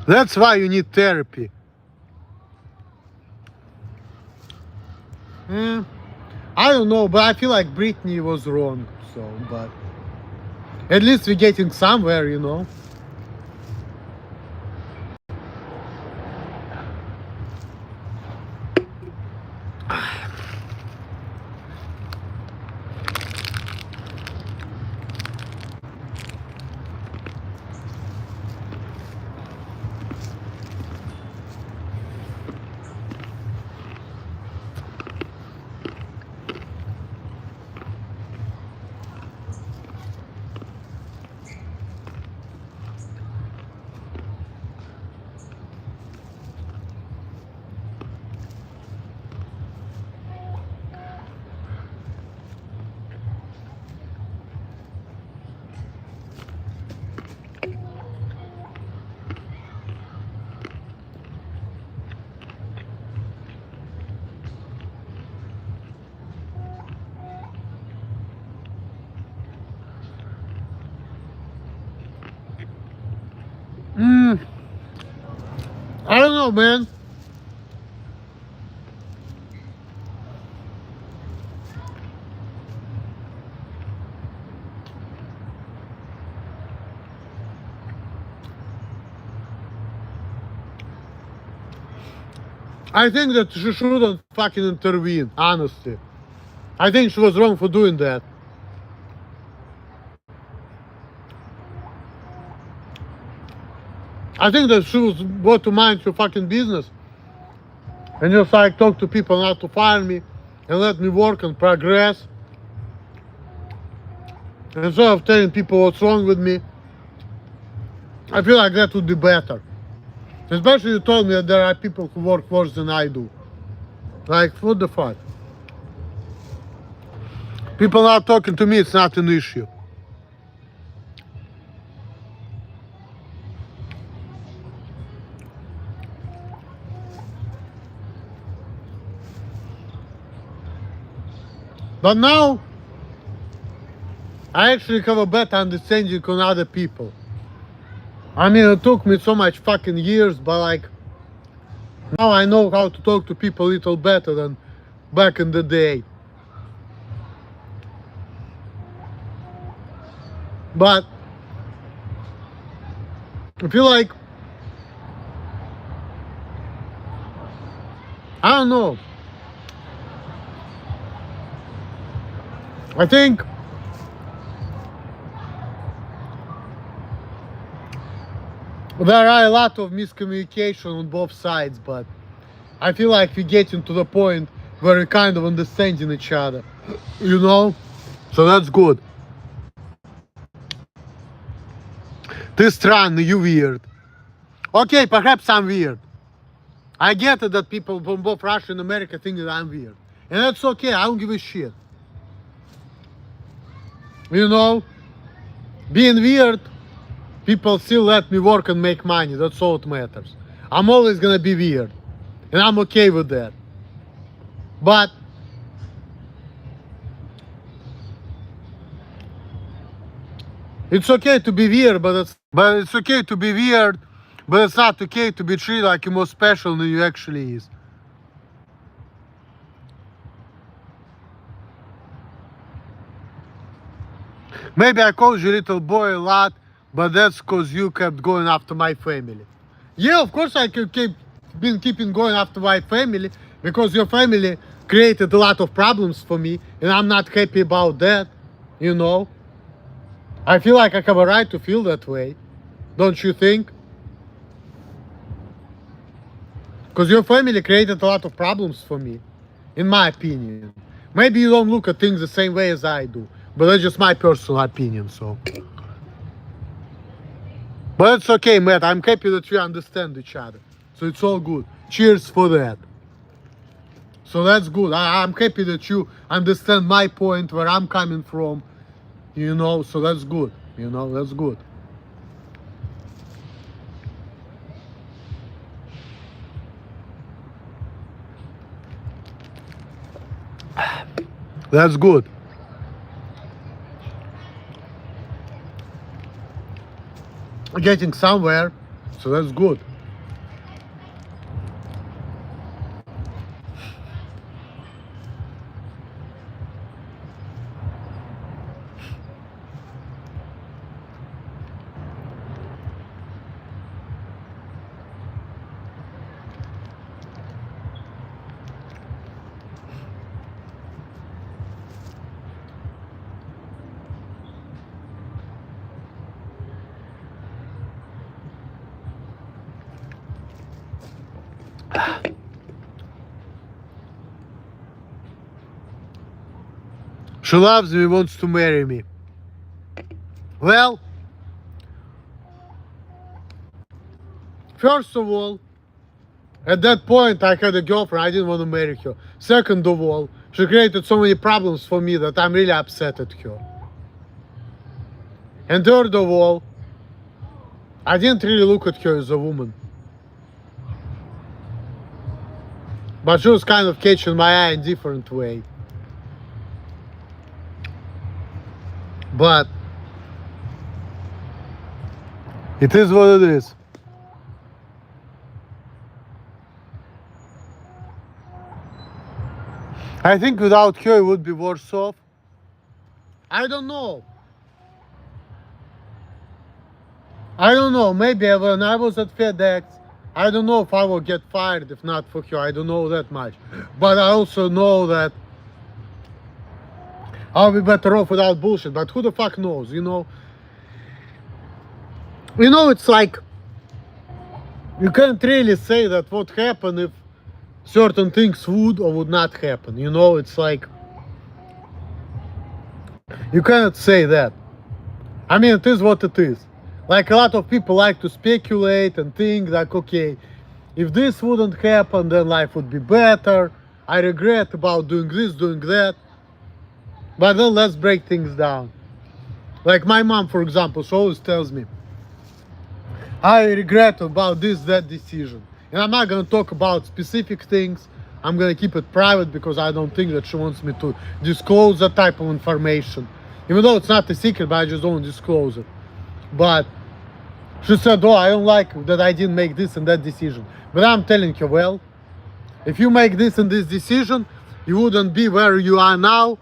that's why you need therapy. Eh, I don't know, but I feel like Britney was wrong. So, but at least we're getting somewhere, you know. I don't know, man. I think that she shouldn't fucking intervene, honestly. I think she was wrong for doing that. I think that she was go to mind your fucking business and just like talk to people not to fire me and let me work and progress. Instead of telling people what's wrong with me, I feel like that would be better. Especially you told me that there are people who work worse than I do. Like, what the fuck? People not talking to me, it's not an issue. But now, I actually have a better understanding on other people. I mean, it took me so much fucking years, but like, now I know how to talk to people a little better than back in the day. But I feel like, I don't know. I think there are a lot of miscommunication on both sides, but I feel like we're getting to the point where we're kind of understanding each other, you know? So that's good. Ты странный, you weird. Okay, perhaps I'm weird. I get it that people from both Russia and America think that I'm weird. And that's okay, I don't give a shit. You know? Being weird, people still let me work and make money. That's all that matters. I'm always gonna be weird. And I'm okay with that. But it's okay to be weird, but it's okay to be weird, but it's not okay to be treated like you're more special than you actually is. Maybe I called you little boy a lot, but that's because you kept going after my family. Yeah, of course I keep been keeping going after my family because your family created a lot of problems for me and I'm not happy about that, you know. I feel like I have a right to feel that way, don't you think? Because your family created a lot of problems for me, in my opinion. Maybe you don't look at things the same way as I do, but that's just my personal opinion, so. But it's okay, Matt. I'm happy that we understand each other. So it's all good. Cheers for that. So that's good. I'm happy that you understand my point, where I'm coming from, you know, so that's good. You know, that's good. That's good. Getting somewhere, so that's good. She loves me, wants to marry me. Well, first of all, at that point I had a girlfriend, I didn't want to marry her. Second of all, she created so many problems for me that I'm really upset at her. And third of all, I didn't really look at her as a woman. But she was kind of catching my eye in a different way. But it is what it is. I think without her it would be worse off. I don't know. I don't know. Maybe when I was at FedEx, I don't know if I will get fired if not for her. I don't know that much. But I also know that I'll be better off without bullshit. But who the fuck knows, you know? You know, it's like, you can't really say that what happened if certain things would or would not happen. You know, it's like, you cannot say that. I mean, it is what it is. Like, a lot of people like to speculate and think like, okay, if this wouldn't happen, then life would be better. I regret about doing this, doing that. But then let's break things down. Like my mom, for example, she always tells me, I regret about this, that decision. And I'm not gonna talk about specific things. I'm gonna keep it private because I don't think that she wants me to disclose that type of information. Even though it's not a secret, but I just don't disclose it. But she said, oh, I don't like that I didn't make this and that decision. But I'm telling her, well, if you make this and this decision, you wouldn't be where you are now.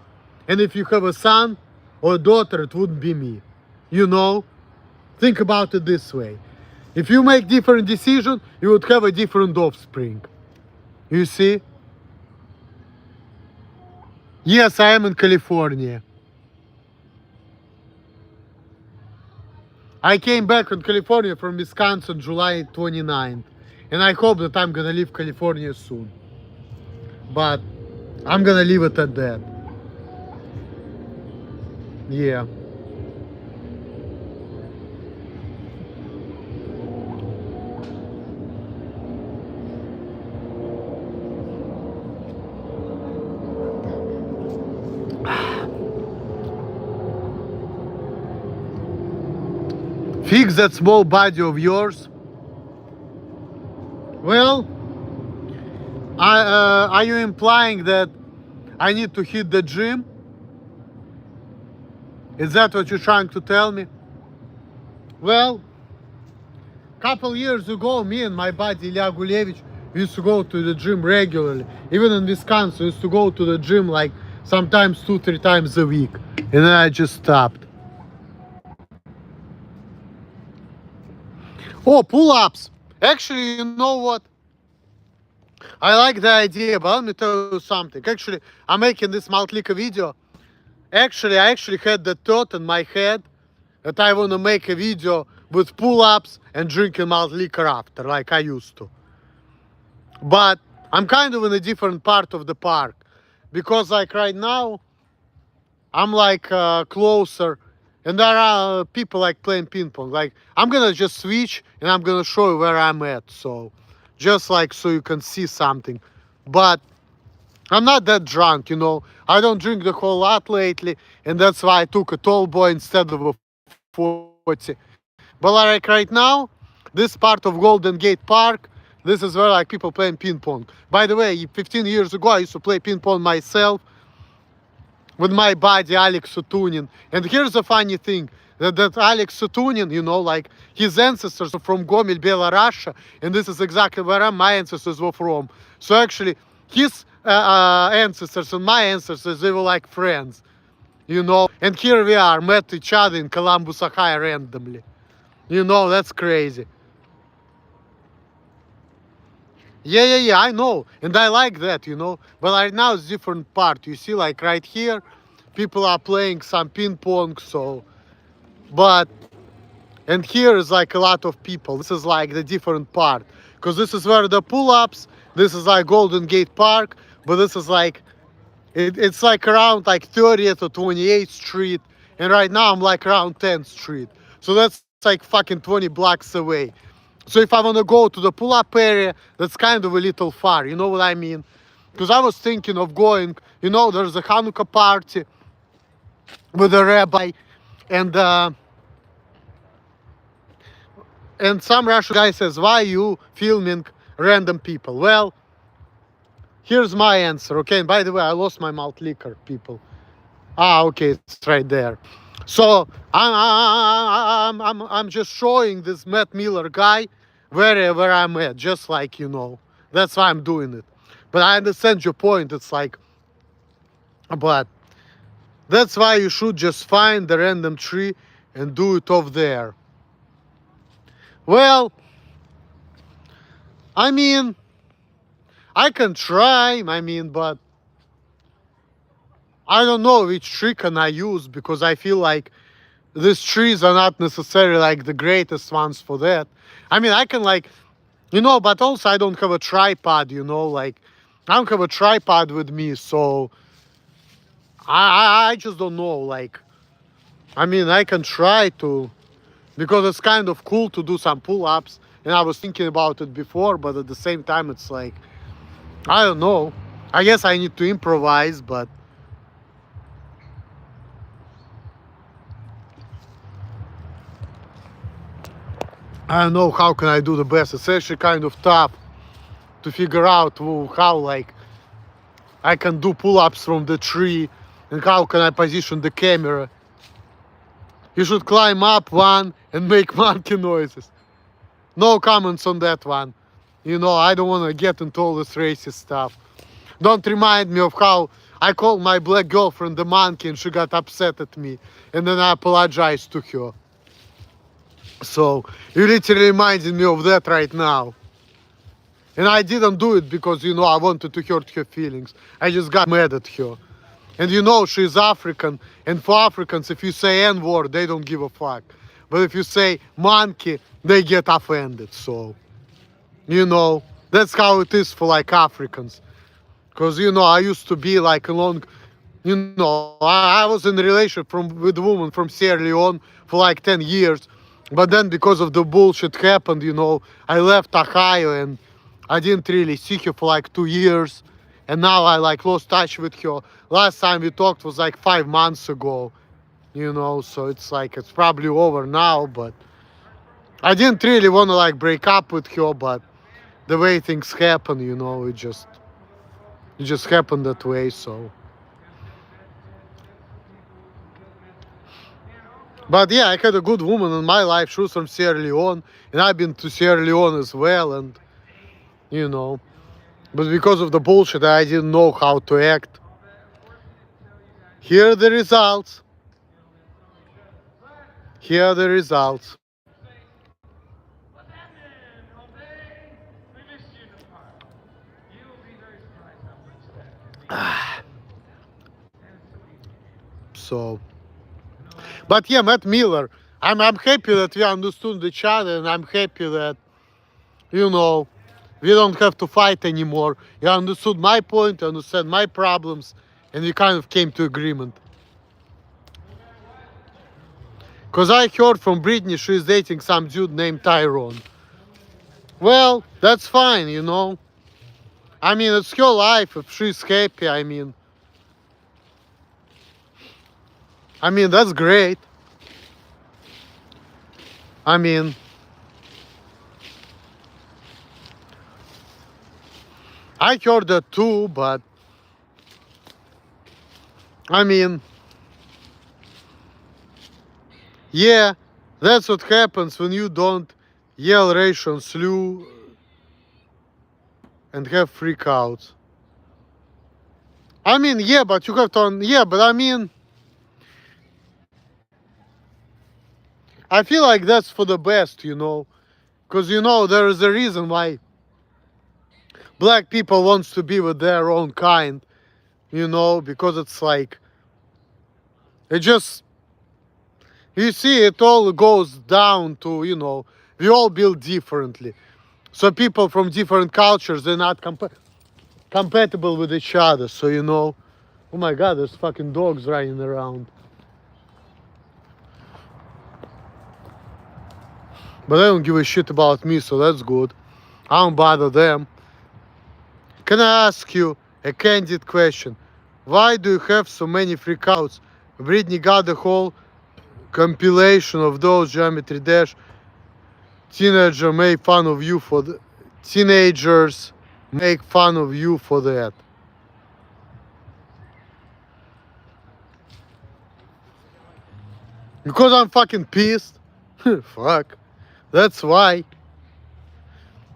And if you have a son or a daughter, it wouldn't be me. You know? Think about it this way. If you make different decisions, you would have a different offspring. You see? Yes, I am in California. I came back from California from Wisconsin July 29th. And I hope that I'm gonna leave California soon. But I'm gonna leave it at that. Yeah. Fix that small body of yours. Well, are you implying that I need to hit the gym? Is that what you're trying to tell me? Well, a couple years ago, me and my buddy Ilya Gulevich used to go to the gym regularly. Even in Wisconsin, we used to go to the gym like sometimes 2-3 times a week. And then I just stopped. Oh, pull-ups. Actually, you know what? I like the idea, but let me tell you something. Actually, I'm making this malt liquor video. Actually, I had the thought in my head that I want to make a video with pull-ups and drinking malt liquor after, like I used to. But I'm kind of in a different part of the park. Because like right now, I'm like closer. And there are people like playing ping pong. Like, I'm gonna just switch and I'm gonna show you where I'm at. So, just like so you can see something. But I'm not that drunk, you know. I don't drink the whole lot lately, and that's why I took a tall boy instead of a 40. But like right now, this part of Golden Gate Park, this is where like people playing ping pong. By the way, 15 years ago, I used to play ping pong myself with my buddy Alex Sutunin. And here's the funny thing, that Alex Sutunin, you know, like his ancestors are from Gomel, Belarus, and this is exactly where my ancestors were from. So actually, his ancestors and my ancestors, they were like friends, you know. And here we are, met each other in Columbus, Ohio randomly. You know, that's crazy. Yeah, I know. And I like that, you know. But right now it's different part. You see, like right here, people are playing some ping pong, so. But, and here is like a lot of people. This is like the different part. Because this is where the pull-ups, this is like Golden Gate Park, but this is like, it's like around like 30th or 28th Street. And right now I'm like around 10th Street. So that's like fucking 20 blocks away. So if I want to go to the pull-up area, that's kind of a little far, you know what I mean? Because I was thinking of going, you know, there's a Hanukkah party with a rabbi, and some Russian guy says, why you filming random people? Well, here's my answer, okay? And by the way, I lost my malt liquor, people. Ah, okay, it's right there. So I'm just showing this Matt Miller guy wherever I'm at, just like, you know. That's why I'm doing it. But I understand your point. It's like, but that's why you should just find the random tree and do it off there. Well, I mean, I can try, I mean, but I don't know which tree can I use, because I feel like these trees are not necessarily like the greatest ones for that. I mean, I can like, you know, but also I don't have a tripod, you know, like I don't have a tripod with me, so I just don't know, like, I mean, I can try to, because it's kind of cool to do some pull-ups, and I was thinking about it before, but at the same time, it's like, I don't know. I guess I need to improvise, but I don't know how can I do the best. It's actually kind of tough to figure out how like I can do pull-ups from the tree, and how can I position the camera. You should climb up one and make monkey noises. No comments on that one. You know, I don't want to get into all this racist stuff. Don't remind me of how I called my black girlfriend the monkey and she got upset at me, and then I apologized to her. So you literally reminded me of that right now. And I didn't do it because, you know, I wanted to hurt her feelings. I just got mad at her. And you know, she's African, and for Africans, if you say N-word, they don't give a fuck. But if you say monkey, they get offended. So, you know, that's how it is for like Africans. Because, you know, I used to be like a long, you know, I was in a relationship with a woman from Sierra Leone for like 10 years. But then because of the bullshit happened, you know, I left Ohio and I didn't really see her for like 2 years. And now I like lost touch with her. Last time we talked was like 5 months ago, you know, so it's like, it's probably over now, but I didn't really want to like break up with her, but the way things happen, you know, it just happened that way, so. But yeah, I had a good woman in my life. She was from Sierra Leone, and I've been to Sierra Leone as well, and, you know, but because of the bullshit, I didn't know how to act. Here are the results. Here are the results. So, but yeah, Matt Miller, I'm happy that we understood each other, and I'm happy that, you know, we don't have to fight anymore. You understood my point, you understand my problems, and we kind of came to agreement. Because I heard from Britney she's dating some dude named Tyrone. Well, that's fine, you know. I mean, it's her life. If she's happy, I mean, that's great. I mean, I heard that too, but I mean, yeah, that's what happens when you don't yell ration slew and have freakouts. I mean, yeah, but you have to, yeah, but I mean, I feel like that's for the best, you know, because you know there is a reason why black people wants to be with their own kind, you know, because it's like it just you see it all goes down to, you know, we all build differently. So people from different cultures, they're not compatible with each other. So, you know, oh my God, there's fucking dogs running around. But they don't give a shit about me, so that's good. I don't bother them. Can I ask you a candid question? Why do you have so many freakouts? Britney got the whole compilation of those Geometry Dash teenager make fun of you for the teenagers make fun of you for that. Because I'm fucking pissed. Fuck. That's why.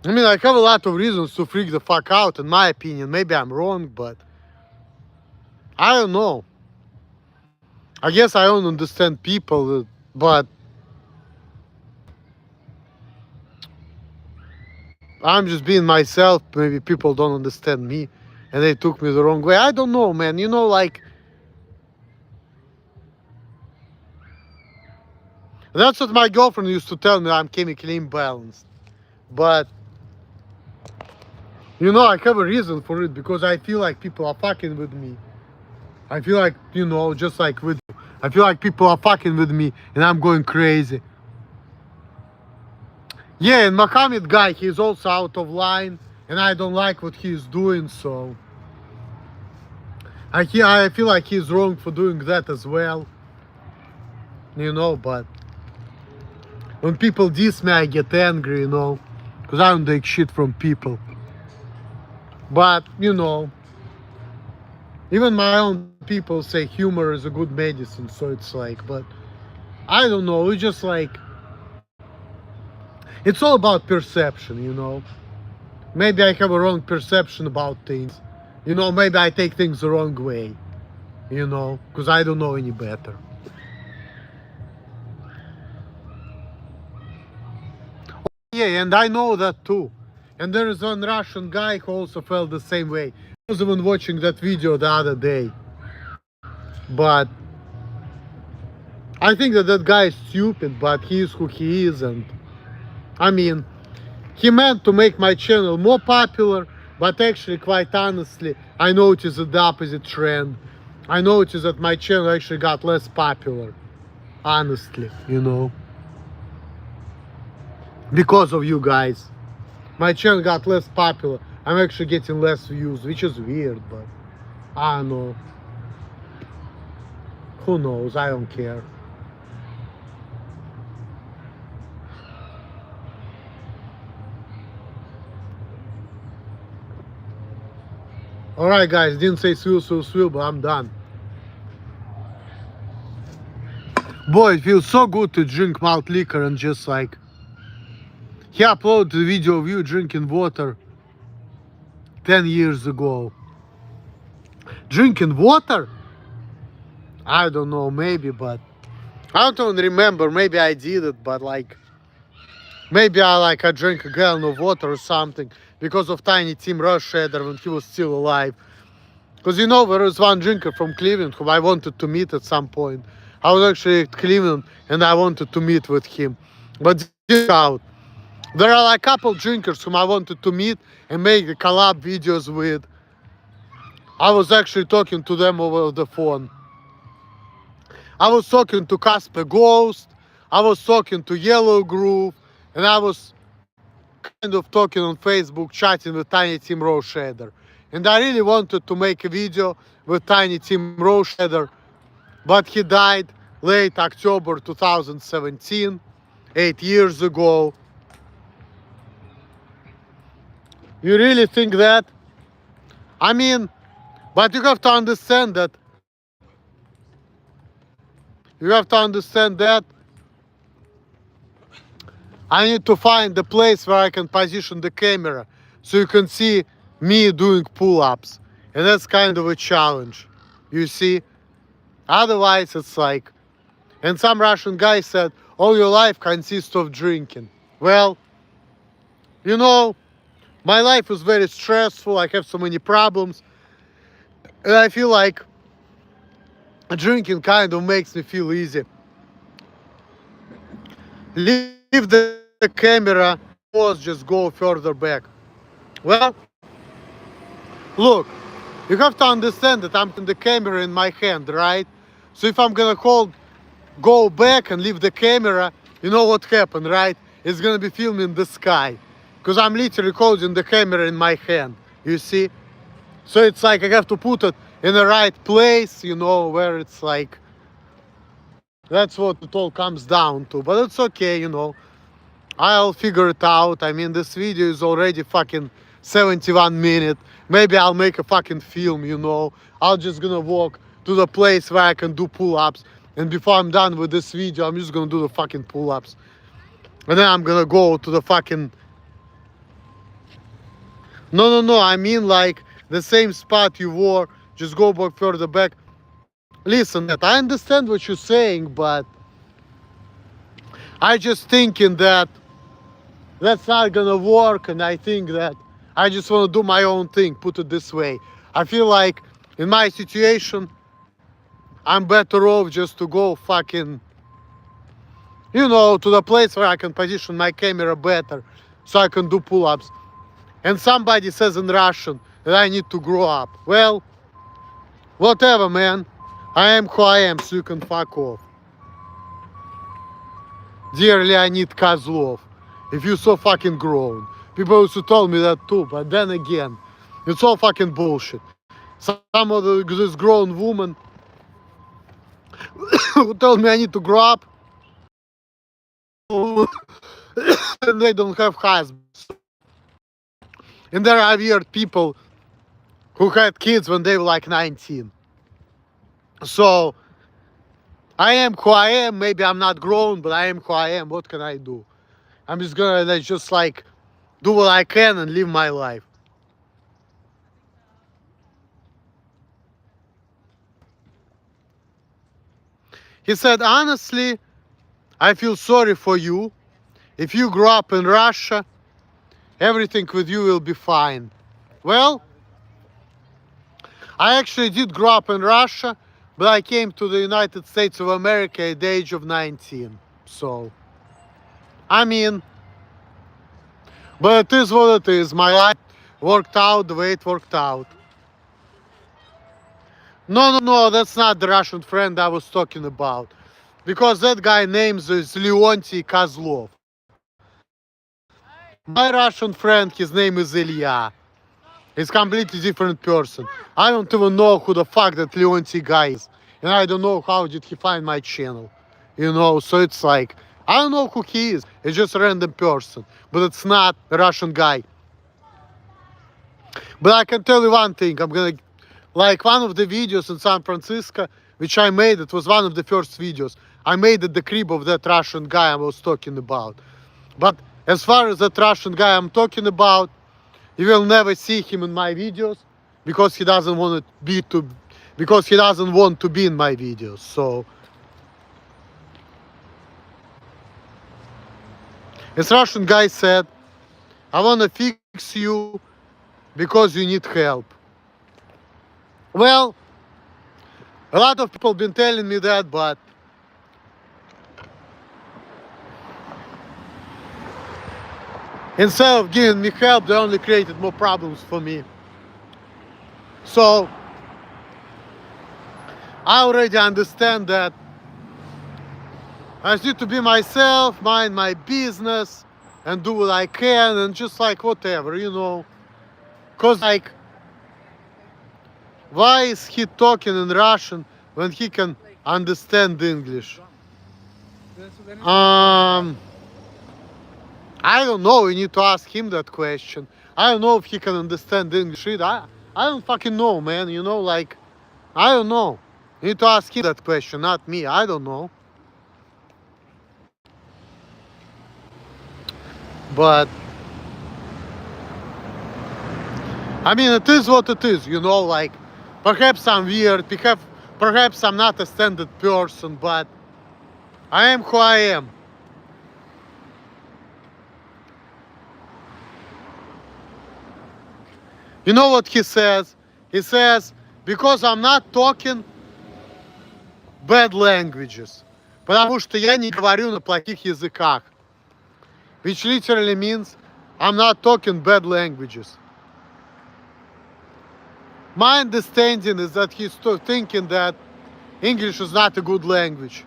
I mean, I have a lot of reasons to freak the fuck out, in my opinion. Maybe I'm wrong, but I don't know. I guess I don't understand people, but I'm just being myself. Maybe people don't understand me and they took me the wrong way. I don't know, man. You know, like, that's what my girlfriend used to tell me. I'm chemically imbalanced. But, you know, I have a reason for it because I feel like people are fucking with me. I feel like, you know, just like with you. I feel like people are fucking with me and I'm going crazy. Yeah, and Mohammed guy, he's also out of line and I don't like what he's doing, so I feel like he's wrong for doing that as well. You know, but when people diss me, I get angry, you know, because I don't take shit from people. But, you know, even my own people say humor is a good medicine, so it's like, but I don't know, it's just like, it's all about perception, you know. Maybe I have a wrong perception about things. You know, maybe I take things the wrong way, you know, because I don't know any better. Yeah, and I know that too. And there is one Russian guy who also felt the same way. I was even watching that video the other day. But I think that that guy is stupid, but he is who he is. And I mean, he meant to make my channel more popular, but actually, quite honestly, I noticed the opposite trend. I noticed that my channel actually got less popular. Honestly, you know. Because of you guys. My channel got less popular. I'm actually getting less views, which is weird, but I don't know. Who knows? I don't care. Alright guys, didn't say swill, but I'm done. Boy, it feels so good to drink malt liquor and just like... He uploaded the video of you drinking water 10 years ago. Drinking water? I don't know, maybe, but... I don't remember, maybe I did it, but like... Maybe I drank a gallon of water or something because of Tiny Tim Rush Shredder when he was still alive. Because you know, there was one drinker from Cleveland whom I wanted to meet at some point. I was actually at Cleveland and I wanted to meet with him. But didn't out. There are like a couple drinkers whom I wanted to meet and make the collab videos with. I was actually talking to them over the phone. I was talking to Casper Ghost. I was talking to Yellow Groove. And I was kind of talking on Facebook, chatting with Tiny Tim Rowshader. And I really wanted to make a video with Tiny Tim Rowshader, but he died late October 2017, 8 years ago. You really think that? I mean, but you have to understand that. You have to understand that I need to find the place where I can position the camera so you can see me doing pull-ups. And that's kind of a challenge, you see? Otherwise, it's like, and some Russian guy said, all your life consists of drinking. Well, you know, my life is very stressful. I have so many problems. And I feel like drinking kind of makes me feel easy. Leave the camera, pause, just go further back. Well, look, you have to understand that I'm in the camera in my hand, right? So if I'm gonna go back and leave the camera, you know what happened, right? It's gonna be filming the sky. Because I'm literally holding the camera in my hand, you see? So it's like I have to put it in the right place, you know, where it's like, that's what it all comes down to. But it's okay, you know. I'll figure it out. I mean, this video is already fucking 71 minutes. Maybe I'll make a fucking film, you know. I'm just gonna walk to the place where I can do pull-ups. And before I'm done with this video, I'm just gonna do the fucking pull-ups. And then I'm gonna go to the fucking... No, I mean like the same spot you wore. Just go back further back. Listen, I understand what you're saying, but I just thinking that that's not gonna work, and I think that I just want to do my own thing, put it this way. I feel like in my situation, I'm better off just to go fucking, you know, to the place where I can position my camera better so I can do pull-ups. And somebody says in Russian that I need to grow up. Well, whatever, man. I am who I am, so you can fuck off. Dear Leonid Kozlov, if you're so fucking grown. People used to tell me that too, but then again, it's all fucking bullshit. Some of this grown woman who told me I need to grow up, and they don't have husbands. And there are weird people who had kids when they were like 19. So, I am who I am. Maybe I'm not grown, but I am who I am. What can I do? I'm just gonna just like do what I can and live my life. He said, honestly, I feel sorry for you. If you grow up in Russia, everything with you will be fine. Well, I actually did grow up in Russia, but I came to the United States of America at the age of 19. So, I mean, but it is what it is. My life worked out the way it worked out. No, that's not the Russian friend I was talking about. Because that guy names is Leontiy Kozlov. My Russian friend, his name is Ilya. He's a completely different person. I don't even know who the fuck that Leontiy guy is. And I don't know how did he find my channel. You know, so it's like, I don't know who he is. It's just a random person. But it's not a Russian guy. But I can tell you one thing. I'm gonna, like one of the videos in San Francisco, which I made, it was one of the first videos. I made at the crib of that Russian guy I was talking about. But as far as that Russian guy I'm talking about, you will never see him in my videos because he doesn't want to be in my videos. So, as Russian guy said, I want to fix you because you need help. Well, a lot of people been telling me that, but instead of giving me help, they only created more problems for me. So, I already understand that I need to be myself, mind my business, and do what I can and just like whatever, you know. Cause like, why is he talking in Russian when he can understand English? Um, I don't know. You need to ask him that question. I don't know if he can understand English either. I don't fucking know, man. You know, like, I don't know. You need to ask him that question, not me. I don't know. But I mean, it is what it is, you know, like, perhaps I'm weird, perhaps I'm not a standard person, but I am who I am. You know what he says? He says, because I'm not talking bad languages. Потому что я не говорю на плохих языках. Which literally means I'm not talking bad languages. My understanding is that he's still thinking that English is not a good language.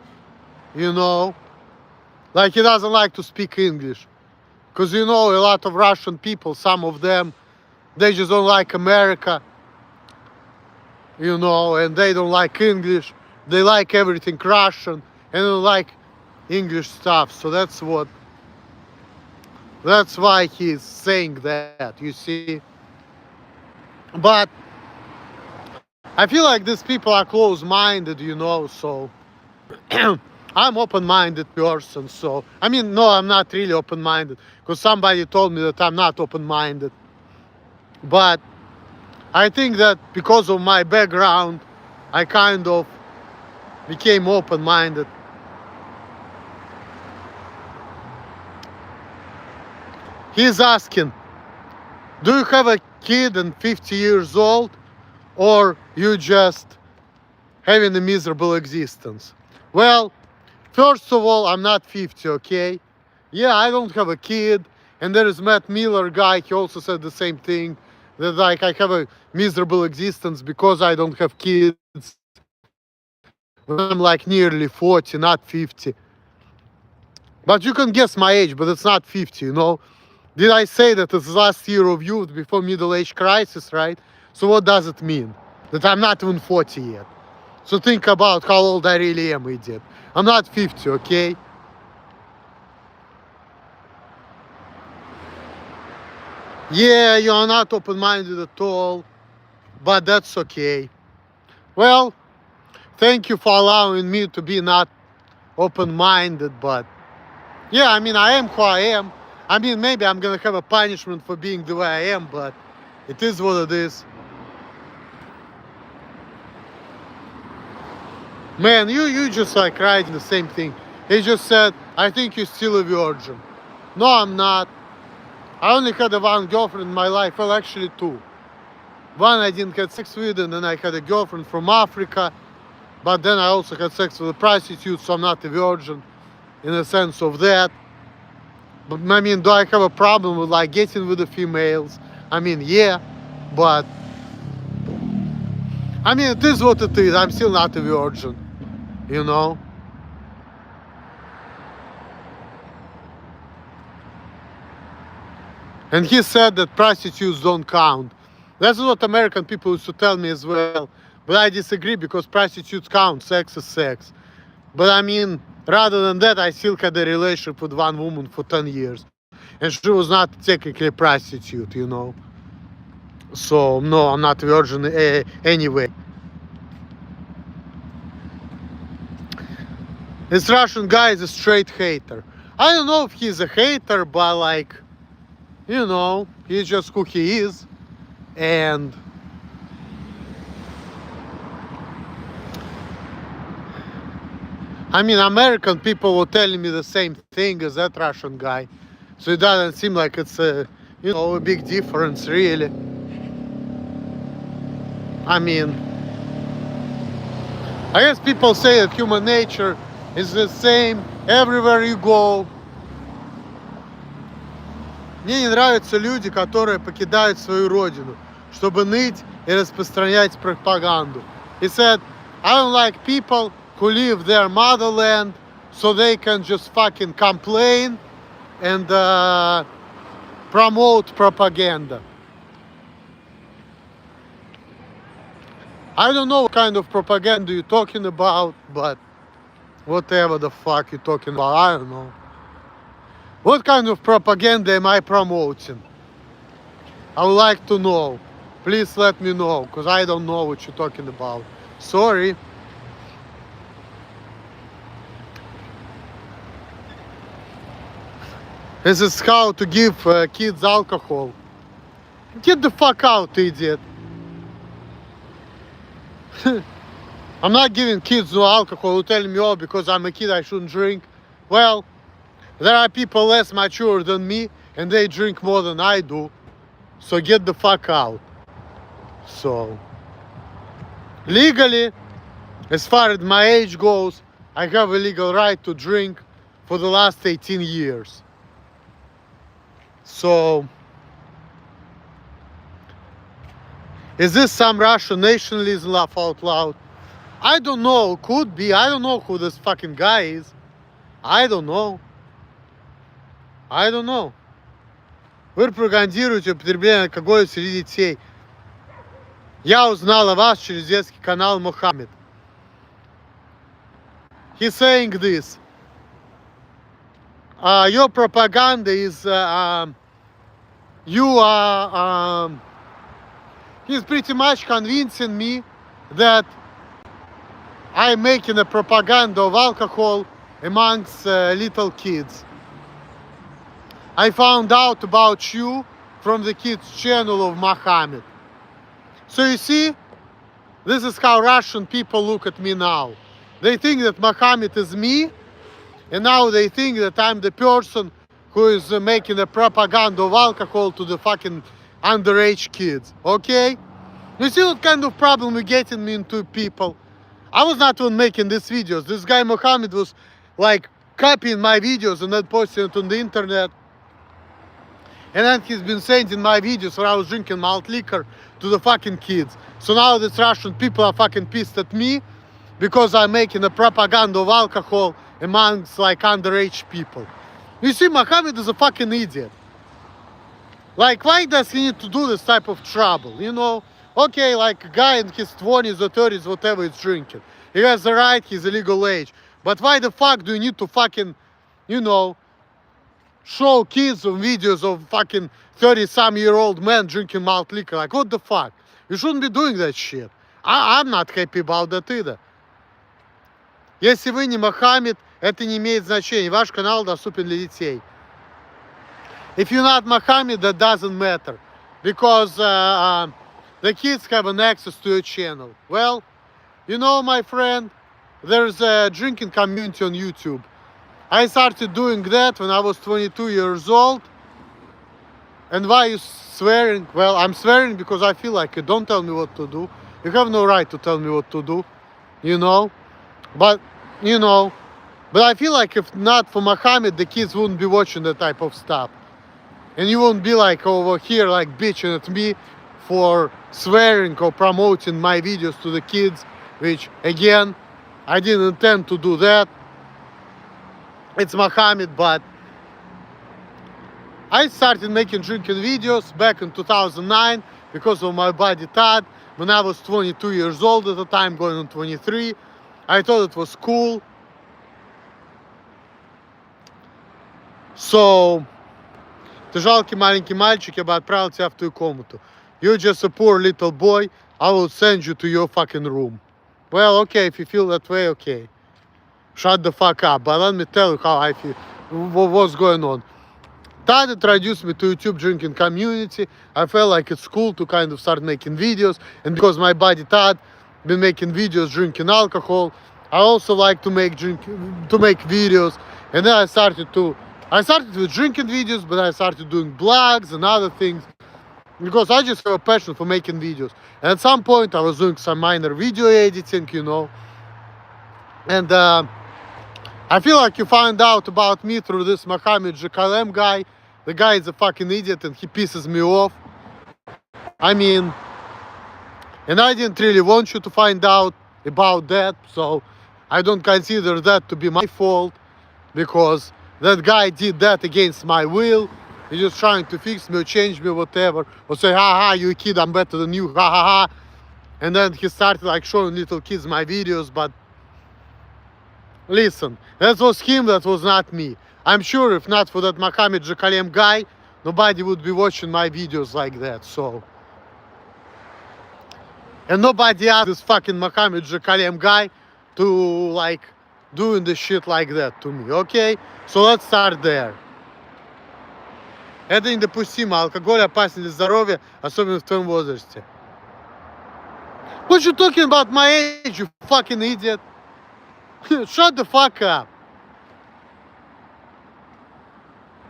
You know? Like he doesn't like to speak English. Because you know, a lot of Russian people, some of them, they just don't like America. You know, and they don't like English. They like everything Russian and they don't like English stuff. So that's why he's saying that, you see. But I feel like these people are close-minded, you know, so I'm open-minded person, so I mean, no, I'm not really open-minded, because somebody told me that I'm not open-minded. But I think that because of my background, I kind of became open-minded. He's asking, do you have a kid and 50 years old, or you just having a miserable existence? Well, first of all, I'm not 50, okay? Yeah, I don't have a kid, and there is Matt Miller guy, he also said the same thing, that like I have a miserable existence because I don't have kids. When I'm like nearly 40, not 50. But you can guess my age, but it's not 50, you know? Did I say that it's the last year of youth before middle age crisis, right? So what does it mean? That I'm not even 40 yet. So think about how old I really am, idiot. I'm not 50, okay? Yeah, you're not open-minded at all, but that's okay. Well, thank you for allowing me to be not open-minded, but yeah, I mean, I am who I am. I mean, maybe I'm gonna have a punishment for being the way I am, but it is what it is. Man, you just like writing the same thing. He just said, I think you're still a virgin. No, I'm not. I only had one girlfriend in my life. Well, actually two. One I didn't have sex with, and then I had a girlfriend from Africa. But then I also had sex with a prostitute, so I'm not a virgin in the sense of that. But I mean, do I have a problem with like getting with the females? I mean, yeah, but I mean, it is what it is. I'm still not a virgin, you know? And he said that prostitutes don't count. That's what American people used to tell me as well. But I disagree because prostitutes count. Sex is sex. But I mean, rather than that, I still had a relationship with one woman for 10 years. And she was not technically a prostitute, you know? So, no, I'm not a virgin anyway. This Russian guy is a straight hater. I don't know if he's a hater, but like, you know, he's just who he is. And I mean, American people were telling me the same thing as that Russian guy. So it doesn't seem like it's a, you know, a big difference, really. I mean, I guess people say that human nature is the same everywhere you go. Мне не нравятся люди, которые покидают свою родину, чтобы ныть и распространять пропаганду. He said, I don't like people who leave their motherland so they can just fucking complain and promote propaganda. I don't know what kind of propaganda you're talking about, but whatever the fuck you're talking about, I don't know. What kind of propaganda am I promoting? I would like to know. Please let me know, because I don't know what you're talking about. Sorry. This is how to give kids alcohol. Get the fuck out, idiot. I'm not giving kids no alcohol. You're telling me, oh, because I'm a kid I shouldn't drink. Well, there are people less mature than me and they drink more than I do. So get the fuck out. So, legally, as far as my age goes, I have a legal right to drink for the last 18 years. So, is this some Russian nationalism, laugh out loud? I don't know, could be. I don't know who this fucking guy is. I don't know. I don't know. Вы пропагандируете употребление алкоголя среди детей. Я узнал о вас через детский канал Mohammed. He's saying this. Your propaganda is you are he's pretty much convincing me that I'm making a propaganda of alcohol amongst little kids. I found out about you from the kids channel of Mohammed. So you see, this is how Russian people look at me now. They think that Mohammed is me, and now they think that I'm the person who is making a propaganda of alcohol to the fucking underage kids, okay? You see what kind of problem we're getting into, people? I was not even making these videos. This guy Mohammed was like copying my videos and then posting it on the internet. And then he's been sending my videos where I was drinking malt liquor to the fucking kids. So now these Russian people are fucking pissed at me because I'm making a propaganda of alcohol amongst like underage people. You see, Mohammed is a fucking idiot. Like, why does he need to do this type of trouble, you know? Okay, like a guy in his 20s or 30s, whatever, is drinking. He has the right, he's a legal age. But why the fuck do you need to fucking, you know, show kids on videos of fucking 30-some-year-old men drinking malt liquor? Like, what the fuck? You shouldn't be doing that shit. I'm not happy about that either. Если вы не Mohammed, это не имеет значения. Ваш канал доступен для детей. If you're not Mohammed, that doesn't matter. Because the kids have an access to your channel. Well, you know, my friend, there's a drinking community on YouTube. I started doing that when I was 22 years old. And why are you swearing? Well, I'm swearing because I feel like it. Don't tell me what to do. You have no right to tell me what to do, you know. But, you know, but I feel like if not for Mohammed, the kids wouldn't be watching that type of stuff. And you won't be like over here, like bitching at me for swearing or promoting my videos to the kids, which, again, I didn't intend to do that. It's Mohammed, but I started making drinking videos back in 2009 because of my buddy Todd. When I was 22 years old at the time, going on 23, I thought it was cool. So, ты жалкий маленький мальчик, я бы отправил тебя в твою комнату. You're just a poor little boy, I will send you to your fucking room. Well, okay, if you feel that way, okay. Shut the fuck up, but let me tell you how I feel, what's going on. Todd introduced me to YouTube drinking community. I felt like it's cool to kind of start making videos, and because my buddy Todd been making videos drinking alcohol, I also like to make videos. And then I started with drinking videos, but I started doing blogs and other things because I just have a passion for making videos. And at some point I was doing some minor video editing, you know. And I feel like you find out about me through this Mohammed Jekalem guy. The guy is a fucking idiot and he pisses me off. I mean, and I didn't really want you to find out about that, so I don't consider that to be my fault, because that guy did that against my will. He's just trying to fix me or change me, whatever. Or say, ha ha, you a kid, I'm better than you, ha ha ha. And then he started like showing little kids my videos, but listen, that was him, that was not me. I'm sure if not for that Mohammed Jekalem guy, nobody would be watching my videos like that, so. And nobody asked this fucking Mohammed Jekalem guy to like doing the shit like that to me, okay? So let's start there. Это недопустимо. Алкоголь опасен для здоровья, особенно в твоем возрасте. What you talking about my age, you fucking idiot? Shut the fuck up.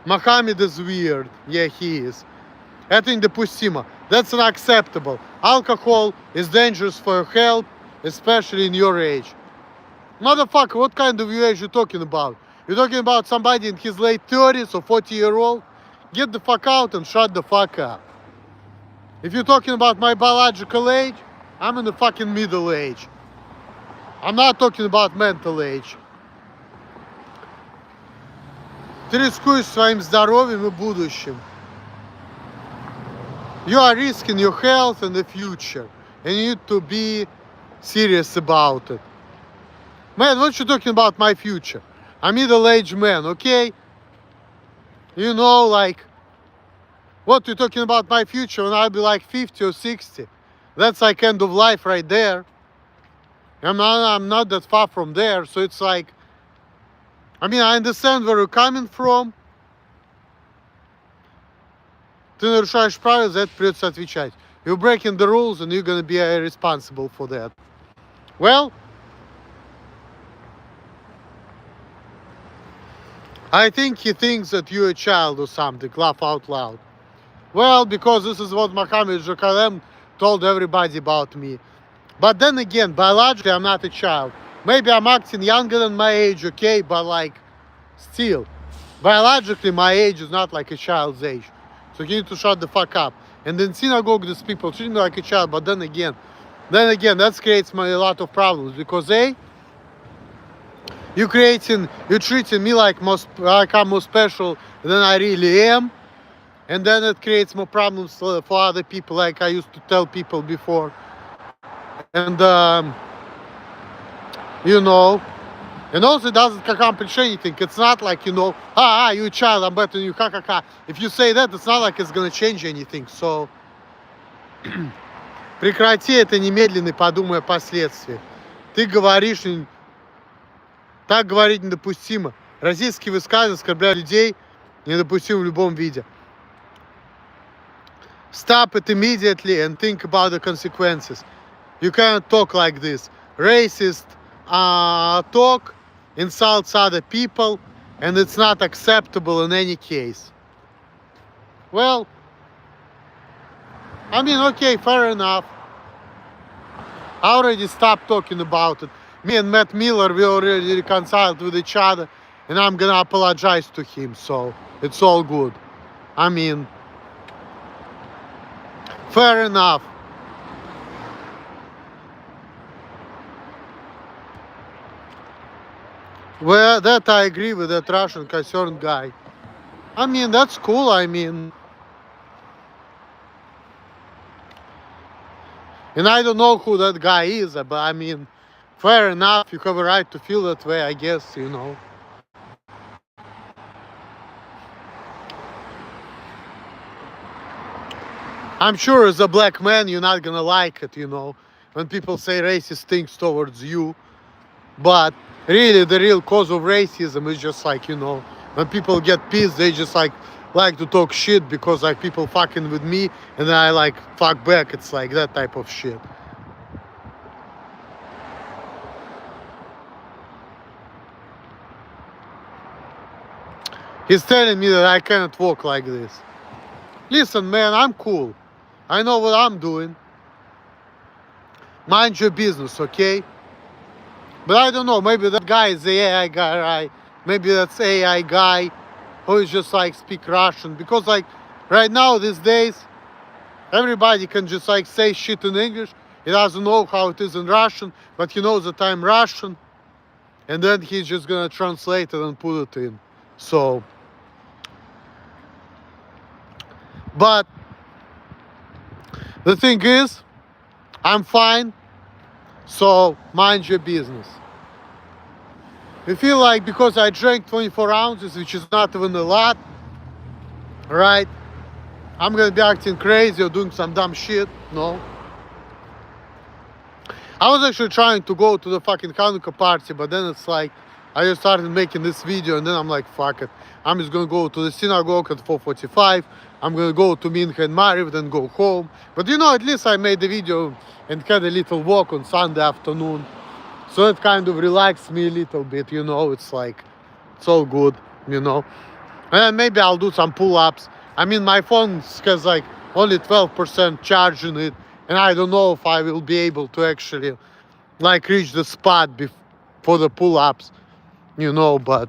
Mohammed is weird. Yeah, he is. Это недопустимо. That's unacceptable. Alcohol is dangerous for your health, especially in your age. Motherfucker, what kind of age you talking about? You're talking about somebody in his late 30s or 40-year-old? Get the fuck out and shut the fuck up. If you're talking about my biological age, I'm in the fucking middle age. I'm not talking about mental age. Ты рискуешь своим здоровьем и будущим. You are risking your health and the future. And you need to be serious about it. Man, what you talking about my future? I'm middle-aged man, okay? You know, like, what you talking about my future when I'll be like 50 or 60? That's like end of life right there. I'm not that far from there, so it's like, I mean, I understand where you're coming from. Ты нарушаешь правила, за это придется отвечать. You're breaking the rules and you're gonna be responsible for that. Well, I think he thinks that you're a child or something, laugh out loud. Well, because this is what Mohammed Jekalem told everybody about me. But then again, biologically, I'm not a child. Maybe I'm acting younger than my age, okay, but like, still, biologically, my age is not like a child's age. So you need to shut the fuck up. And in synagogue, these people treat me like a child, but then again, that creates me a lot of problems because you're treating me like I'm more special than I really am. And then it creates more problems for other people, like I used to tell people before. And, you know, and also it doesn't accomplish anything. It's not like, you know, you a child, I'm better than you, ha. If you say that, it's not like it's gonna change anything. So, прекрати это немедленно и подумай о последствиях. Ты говоришь, так говорить недопустимо. Российские высказывания оскорбляют людей недопустимо в любом виде. Stop it immediately and think about the consequences. You cannot talk like this. Racist talk insults other people, and it's not acceptable in any case. Well, I mean, okay, fair enough. I already stopped talking about it. Me and Matt Miller, we already reconciled with each other, and I'm gonna apologize to him, so it's all good. I mean, fair enough. Well, that I agree with that Russian concerned guy. I mean, that's cool, I mean. And I don't know who that guy is, but I mean, fair enough, you have a right to feel that way, I guess, you know. I'm sure as a black man, you're not gonna like it, you know, when people say racist things towards you. But really, the real cause of racism is just like, you know, when people get pissed, they just like to talk shit because like people fucking with me and then I like fuck back. It's like that type of shit. He's telling me that I cannot walk like this. Listen, man, I'm cool. I know what I'm doing. Mind your business, okay? But I don't know, maybe that guy is the AI guy, right? Maybe that's AI guy who is just like speak Russian. Because like right now, these days, everybody can just like say shit in English. He doesn't know how it is in Russian, but he knows that I'm Russian. And then he's just gonna translate it and put it in. So, but the thing is, I'm fine. So mind your business. You feel like because I drank 24 ounces, which is not even a lot, right? I'm gonna be acting crazy or doing some dumb shit. No. I was actually trying to go to the fucking Hanukkah party, but then it's like I just started making this video and then I'm like, fuck it. I'm just gonna go to the synagogue at 4:45. I'm gonna go to Mincha and Mariv, then go home. But you know, at least I made the video and had a little walk on Sunday afternoon. So it kind of relaxed me a little bit, you know. It's like, it's all good, you know. And then maybe I'll do some pull-ups. I mean, my phone has like only 12% charge in it. And I don't know if I will be able to actually like reach the spot for the pull-ups, you know, but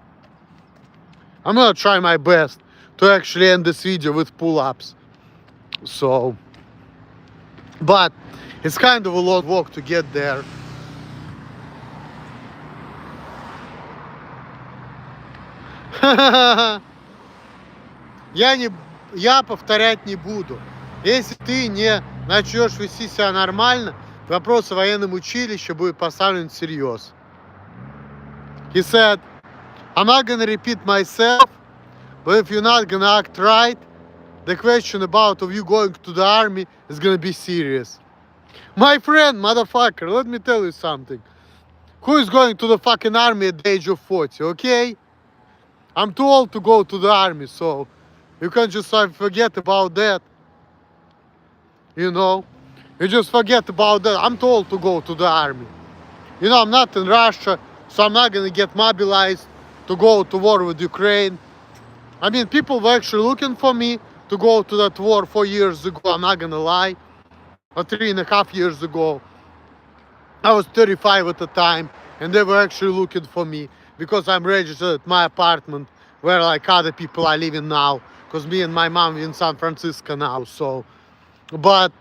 I'm gonna try my best to actually end this video with pull-ups. So, but it's kind of a long walk to get there. Я повторять не буду. Если ты не начнешь вести себя нормально, вопрос о военном училище будет поставлен всерьез. He said, I'm not gonna repeat myself, but if you're not gonna act right, the question about of you going to the army is gonna be serious. My friend, motherfucker, let me tell you something. Who is going to the fucking army at the age of 40, okay? I'm too old to go to the army, so you can just forget about that. You know? You just forget about that. I'm too old to go to the army. You know, I'm not in Russia, so I'm not gonna get mobilized to go to war with Ukraine. I mean, people were actually looking for me to go to that war 4 years ago, I'm not gonna lie. Or 3.5 years ago. I was 35 at the time, and they were actually looking for me because I'm registered at my apartment where like other people are living now, because me and my mom in San Francisco now. So, but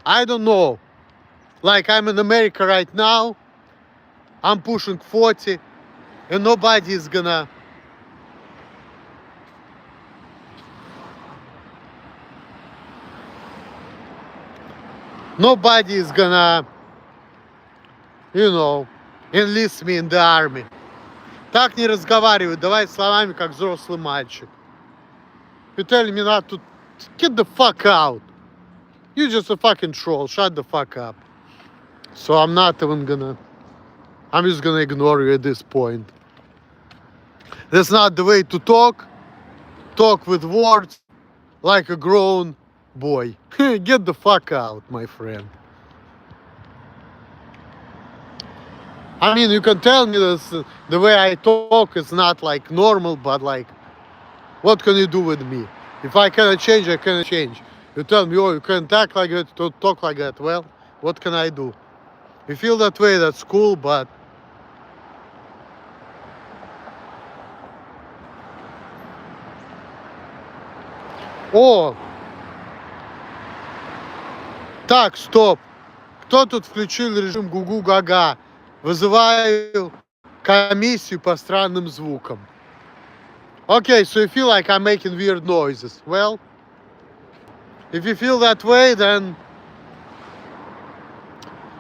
I don't know, like I'm in America right now, I'm pushing 40 and nobody is gonna you know, enlist me in the army. Так не разговаривай, давай словами, как взрослый мальчик. You tell me not to get the fuck out. You're just a fucking troll, shut the fuck up. So I'm not even gonna, I'm just gonna ignore you at this point. That's not the way to talk. Talk with words like a grown boy. Get the fuck out, my friend. I mean, you can tell me this, the way I talk is not like normal, but like, what can you do with me? If I cannot change, I cannot change. You tell me, oh, you can't act like that, to talk like that. Well, what can I do? You feel that way, that's cool, but о, так, стоп. Кто тут включил режим гу-гу-га-га? Вызываю комиссию по странным звукам. Okay, so you feel like I'm making weird noises. Well, if you feel that way, then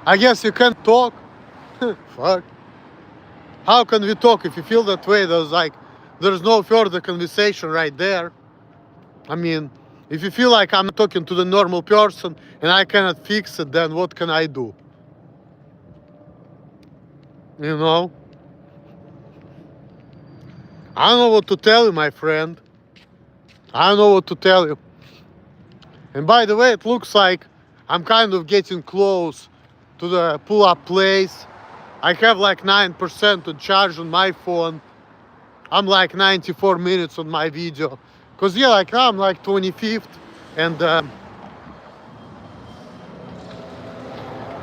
I guess you can't talk. Fuck. How can we talk if you feel that way? There's no further conversation right there. I mean, if you feel like I'm talking to the normal person and I cannot fix it, then what can I do? You know? I don't know what to tell you, my friend. I don't know what to tell you. And by the way, it looks like I'm kind of getting close to the pull-up place. I have like 9% on charge on my phone. I'm like 94 minutes on my video. Because yeah, like I'm like 25th. And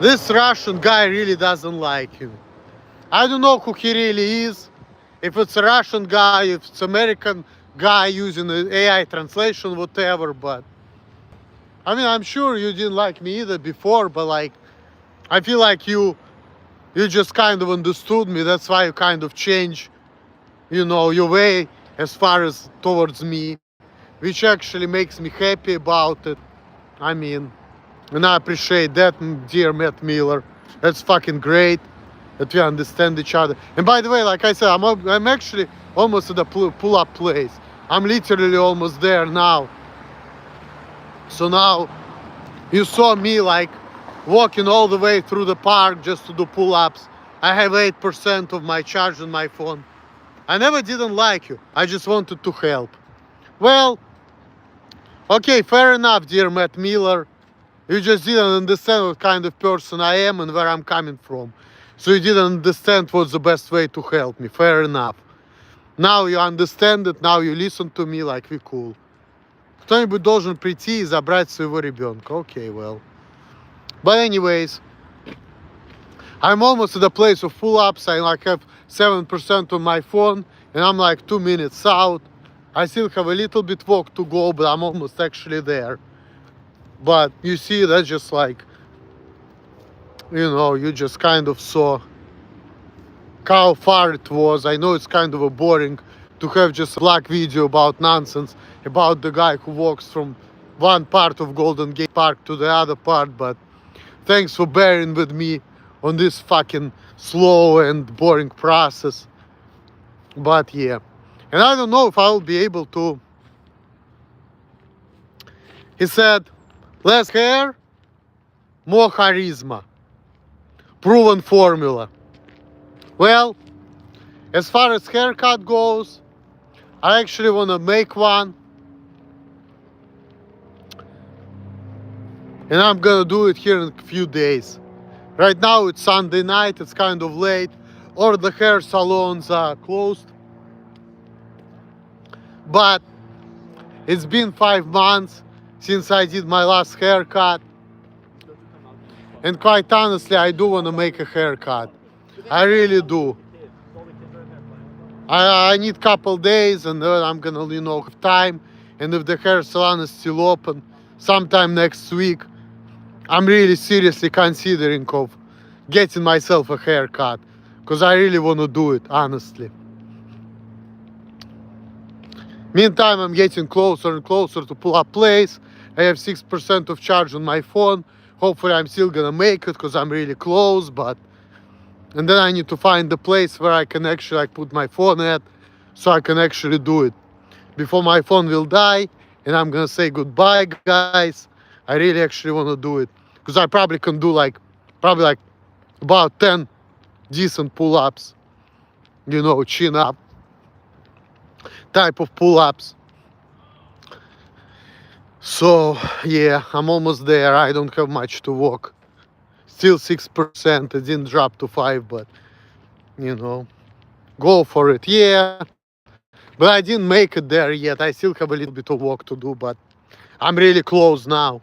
this Russian guy really doesn't like him. I don't know who he really is. If it's a Russian guy, if it's American guy using the AI translation, whatever, but I mean, I'm sure you didn't like me either before, but like, I feel like you just kind of understood me. That's why you kind of change you know, your way as far as towards me, which actually makes me happy about it. I mean, and I appreciate that, dear Matt Miller. That's fucking great that we understand each other. And by the way, like I said, I'm actually almost at the pull-up place. I'm literally almost there now. So now you saw me like walking all the way through the park just to do pull-ups. I have 8% of my charge on my phone. I never didn't like you. I just wanted to help. Well, okay, fair enough, dear Matt Miller. You just didn't understand what kind of person I am and where I'm coming from. So you didn't understand what's the best way to help me. Fair enough. Now you understand it, now you listen to me, like we cool. Кто-нибудь должен прийти и забрать своего ребенка. Okay, well. But anyways, I'm almost at the place of pull-ups. I like have 7% on my phone and I'm like 2 minutes out. I still have a little bit walk to go, but I'm almost actually there. But you see, that's just like, you know, you just kind of saw how far it was. I know it's kind of a boring to have just a black video about nonsense about the guy who walks from one part of Golden Gate Park to the other part, but thanks for bearing with me on this fucking slow and boring process. But yeah, and I don't know if I'll be able to. He said, less hair, more charisma. Proven formula. Well, as far as haircut goes, I actually want to make one. And I'm gonna do it here in a few days. Right now it's Sunday night, it's kind of late, or the hair salons are closed. But it's been 5 months since I did my last haircut. And quite honestly, I do want to make a haircut. I really do. I need couple days and then I'm gonna, you know, have time. And if the hair salon is still open sometime next week, I'm really seriously considering of getting myself a haircut. Because I really want to do it, honestly. Meantime, I'm getting closer and closer to pull-up place. I have 6% of charge on my phone. Hopefully I'm still gonna make it because I'm really close, but and then I need to find the place where I can actually like put my phone at so I can actually do it before my phone will die and I'm gonna say goodbye, guys. I really actually want to do it because I probably can do like about 10 decent pull-ups, you know, chin up type of pull-ups. So yeah, I'm almost there. I don't have much to walk. Still 6%. It didn't drop to 5, but you know, go for it. Yeah, but I didn't make it there yet. I still have a little bit of work to do, but I'm really close now.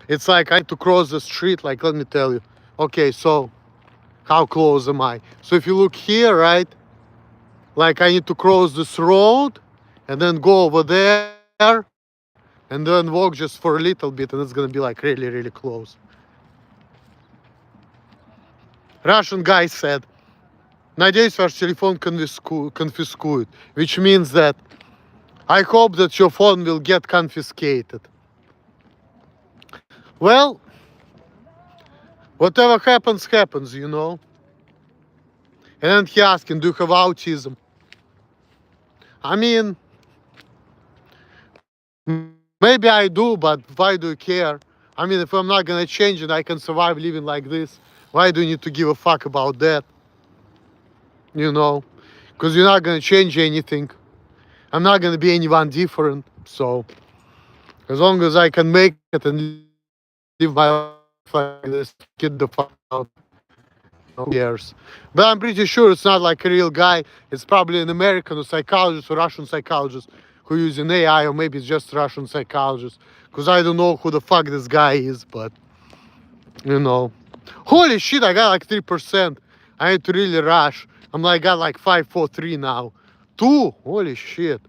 It's like I had to cross the street. Like, let me tell you. Okay, so how close am I? So if you look here, right, like I need to cross this road and then go over there and then walk just for a little bit and it's gonna be like really, really close. Russian guy said, надеюсь, ваш телефон confiscуют, which means that I hope that your phone will get confiscated. Well, whatever happens, happens, you know. And then he asking, do you have autism? I mean, maybe I do, but why do you care? I mean, if I'm not gonna change it, I can survive living like this. Why do you need to give a fuck about that? You know, because you're not gonna change anything. I'm not gonna be anyone different. So, as long as I can make it and live my life like this, get the fuck out. Who cares? But I'm pretty sure it's not like a real guy. It's probably an American or psychologist or Russian psychologist who using AI, or maybe it's just Russian psychologist. Because I don't know who the fuck this guy is, but you know. Holy shit, I got like 3%. I had to really rush. I'm like, got like 5, 4, 3 now. 2? Holy shit.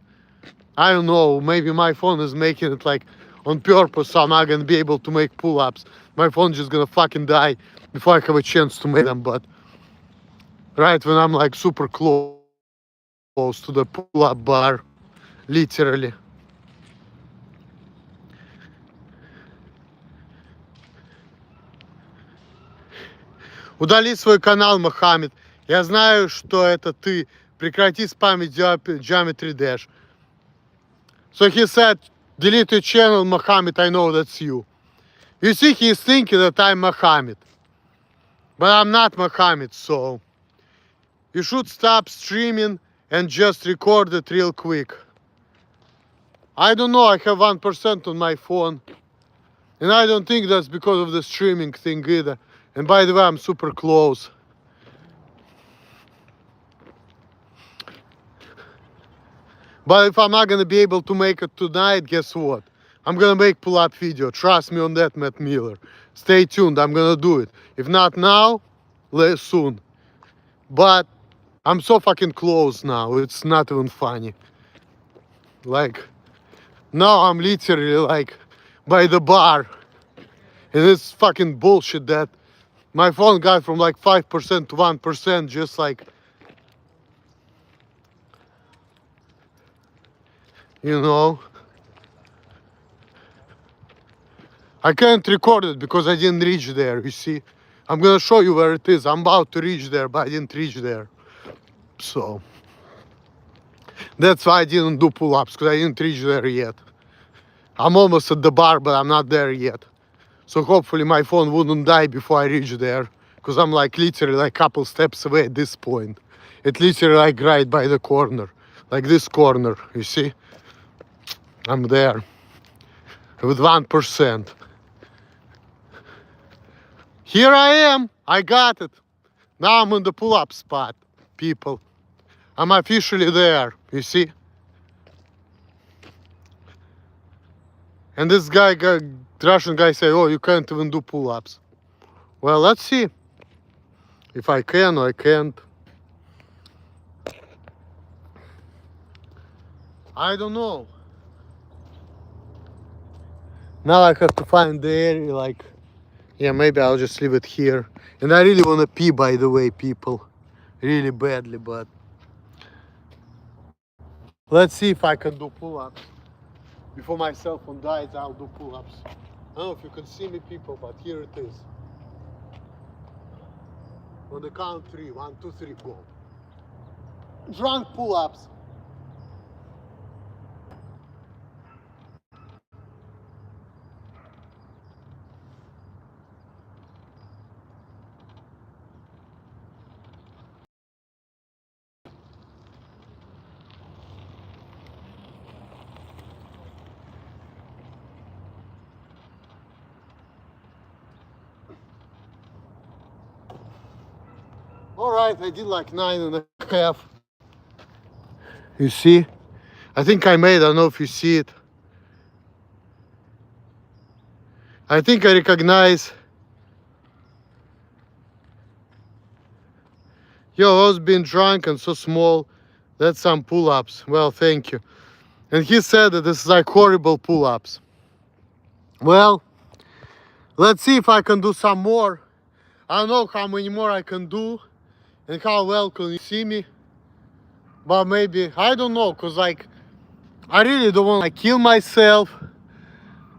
I don't know, maybe my phone is making it like on purpose, so I'm not gonna be able to make pull-ups. My phone's just gonna fucking die before I have a chance to make them, but right when I'm like super close. close to the pull-up bar, literally. Удали свой канал, Мохаммед. Я знаю, что это ты. Прекрати спамить Geometry Dash. So he said, delete your channel, Mohammed, I know that's you. You see, he's thinking that I'm Mohammed. But I'm not Mohammed, so you should stop streaming and just record it real quick. I don't know, I have 1% on my phone. And I don't think that's because of the streaming thing either. And by the way, I'm super close. But if I'm not gonna be able to make it tonight, guess what? I'm gonna make pull-up video. Trust me on that, Matt Miller. Stay tuned, I'm gonna do it. If not now, soon. But I'm so fucking close now, it's not even funny. Like, now I'm literally like by the bar. And it's fucking bullshit that my phone got from like 5% to 1% just like, you know. I can't record it because I didn't reach there, you see. I'm gonna show you where it is. I'm about to reach there, but I didn't reach there. So that's why I didn't do pull-ups, because I didn't reach there yet. I'm almost at the bar, but I'm not there yet. So hopefully my phone wouldn't die before I reach there, because I'm like literally like a couple steps away at this point. It's literally like right by the corner, like this corner, you see. I'm there with 1%. Here I am, I got it. Now I'm in the pull-up spot, people. I'm officially there, you see. And this guy, Russian guy said, oh, you can't even do pull-ups. Well, let's see if I can or I can't. I don't know. Now I have to find the area, like, yeah, maybe I'll just leave it here. And I really want to pee, by the way, people. Really badly, but let's see if I can do pull-ups. Before my cell phone dies, I'll do pull-ups. I don't know if you can see me, people, but here it is. On the count 3, 1, 2, 3, go. Drunk pull-ups. All right, I did like 9.5. You see? I think I made, I don't know if you see it. I think I recognize. Yo, I was being drunk and so small. That's some pull-ups. Well, thank you. And he said that this is like horrible pull-ups. Well, let's see if I can do some more. I don't know how many more I can do and how well can you see me. But maybe, I don't know, because like, I really don't want to like, kill myself.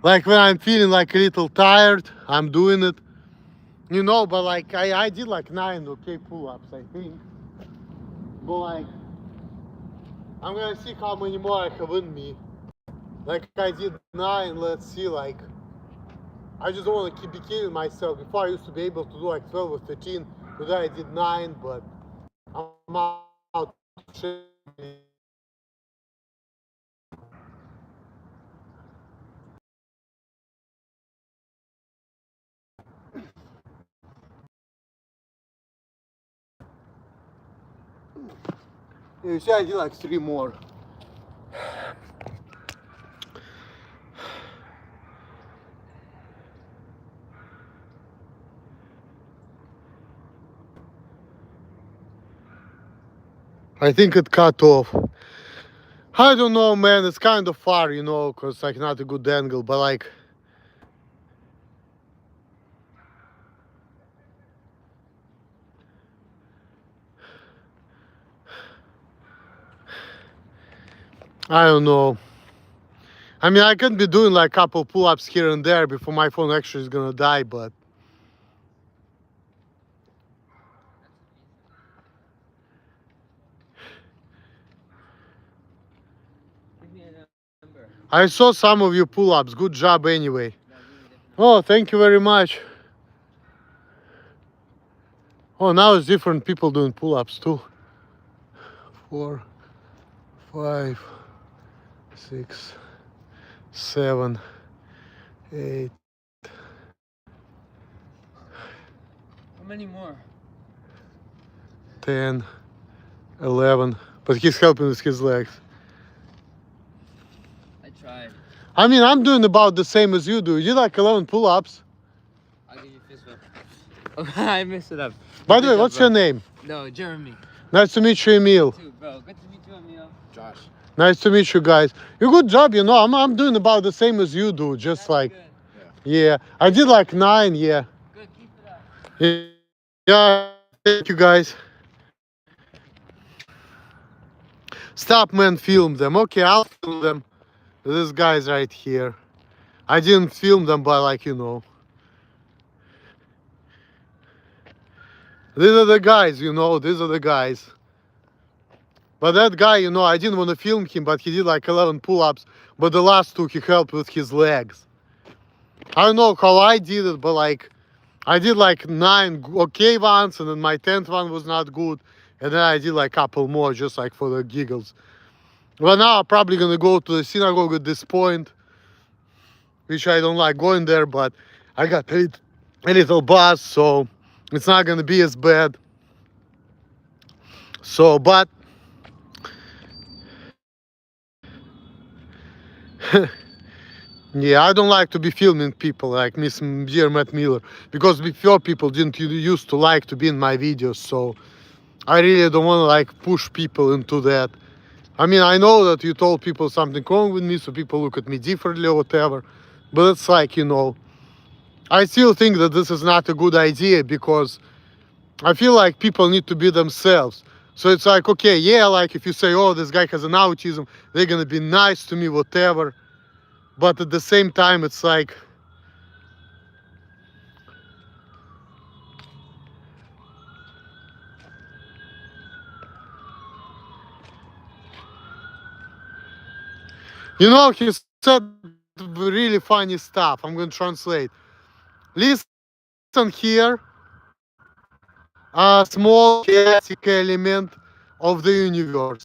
Like when I'm feeling like a little tired, I'm doing it. You know, but like, I did like 9 okay pull-ups, I think. But like, I'm gonna see how many more I have in me. Like I did 9, let's see, like, I just don't want to keep killing myself. Before I used to be able to do like 12 or 13. Today I did 9, but I'm out. You see, I did like 3 more. I think it cut off. I don't know, man. It's kind of far, you know, because like not a good angle, but like, I don't know. I mean, I can be doing like a couple pull-ups here and there before my phone actually is gonna die, but Give me a number. I saw some of your pull-ups. Good job anyway. No, give me a different number. Oh, thank you very much. Oh, now it's different people doing pull-ups too. 4, 5, 6, 7, 8. How many more? 10, 11. But he's helping with his legs. I tried. I mean, I'm doing about the same as you do. You did like 11 pull-ups. I'll give you a fist bump. Oh, I messed it up. By the Good way, job, what's bro. your name? No, Jeremy. Nice to meet you, Emil. Too, bro. Good to meet you, Emil. Josh. Nice to meet you guys. You good job, you know. I'm doing about the same as you do. Just That's like, good. yeah. I did like 9, yeah. Good, keep it up. Yeah, thank you guys. Stop, man, film them. Okay, I'll film them. This guy's right here. I didn't film them, but like, you know. These are the guys, you know. These are the guys. But that guy, you know, I didn't want to film him, but he did like 11 pull-ups. But the last 2, he helped with his legs. I don't know how I did it, but like, I did like 9 okay ones, and then my 10th one was not good. And then I did like a couple more, just like for the giggles. Well, now I'm probably gonna go to the synagogue at this point, which I don't like going there, but I got a little buzz, so it's not gonna be as bad. So, but yeah, I don't like to be filming people like Miss Dear Matt Miller, because before people didn't used to like to be in my videos, so I really don't want to like push people into that. I mean, I know that you told people something wrong with me, so people look at me differently or whatever, but it's like, you know, I still think that this is not a good idea, because I feel like people need to be themselves. So it's like, okay, yeah, like if you say, oh, this guy has an autism, they're gonna be nice to me, whatever. But at the same time, it's like, you know, he said really funny stuff. I'm gonna translate. Listen here, a small chaotic element of the universe.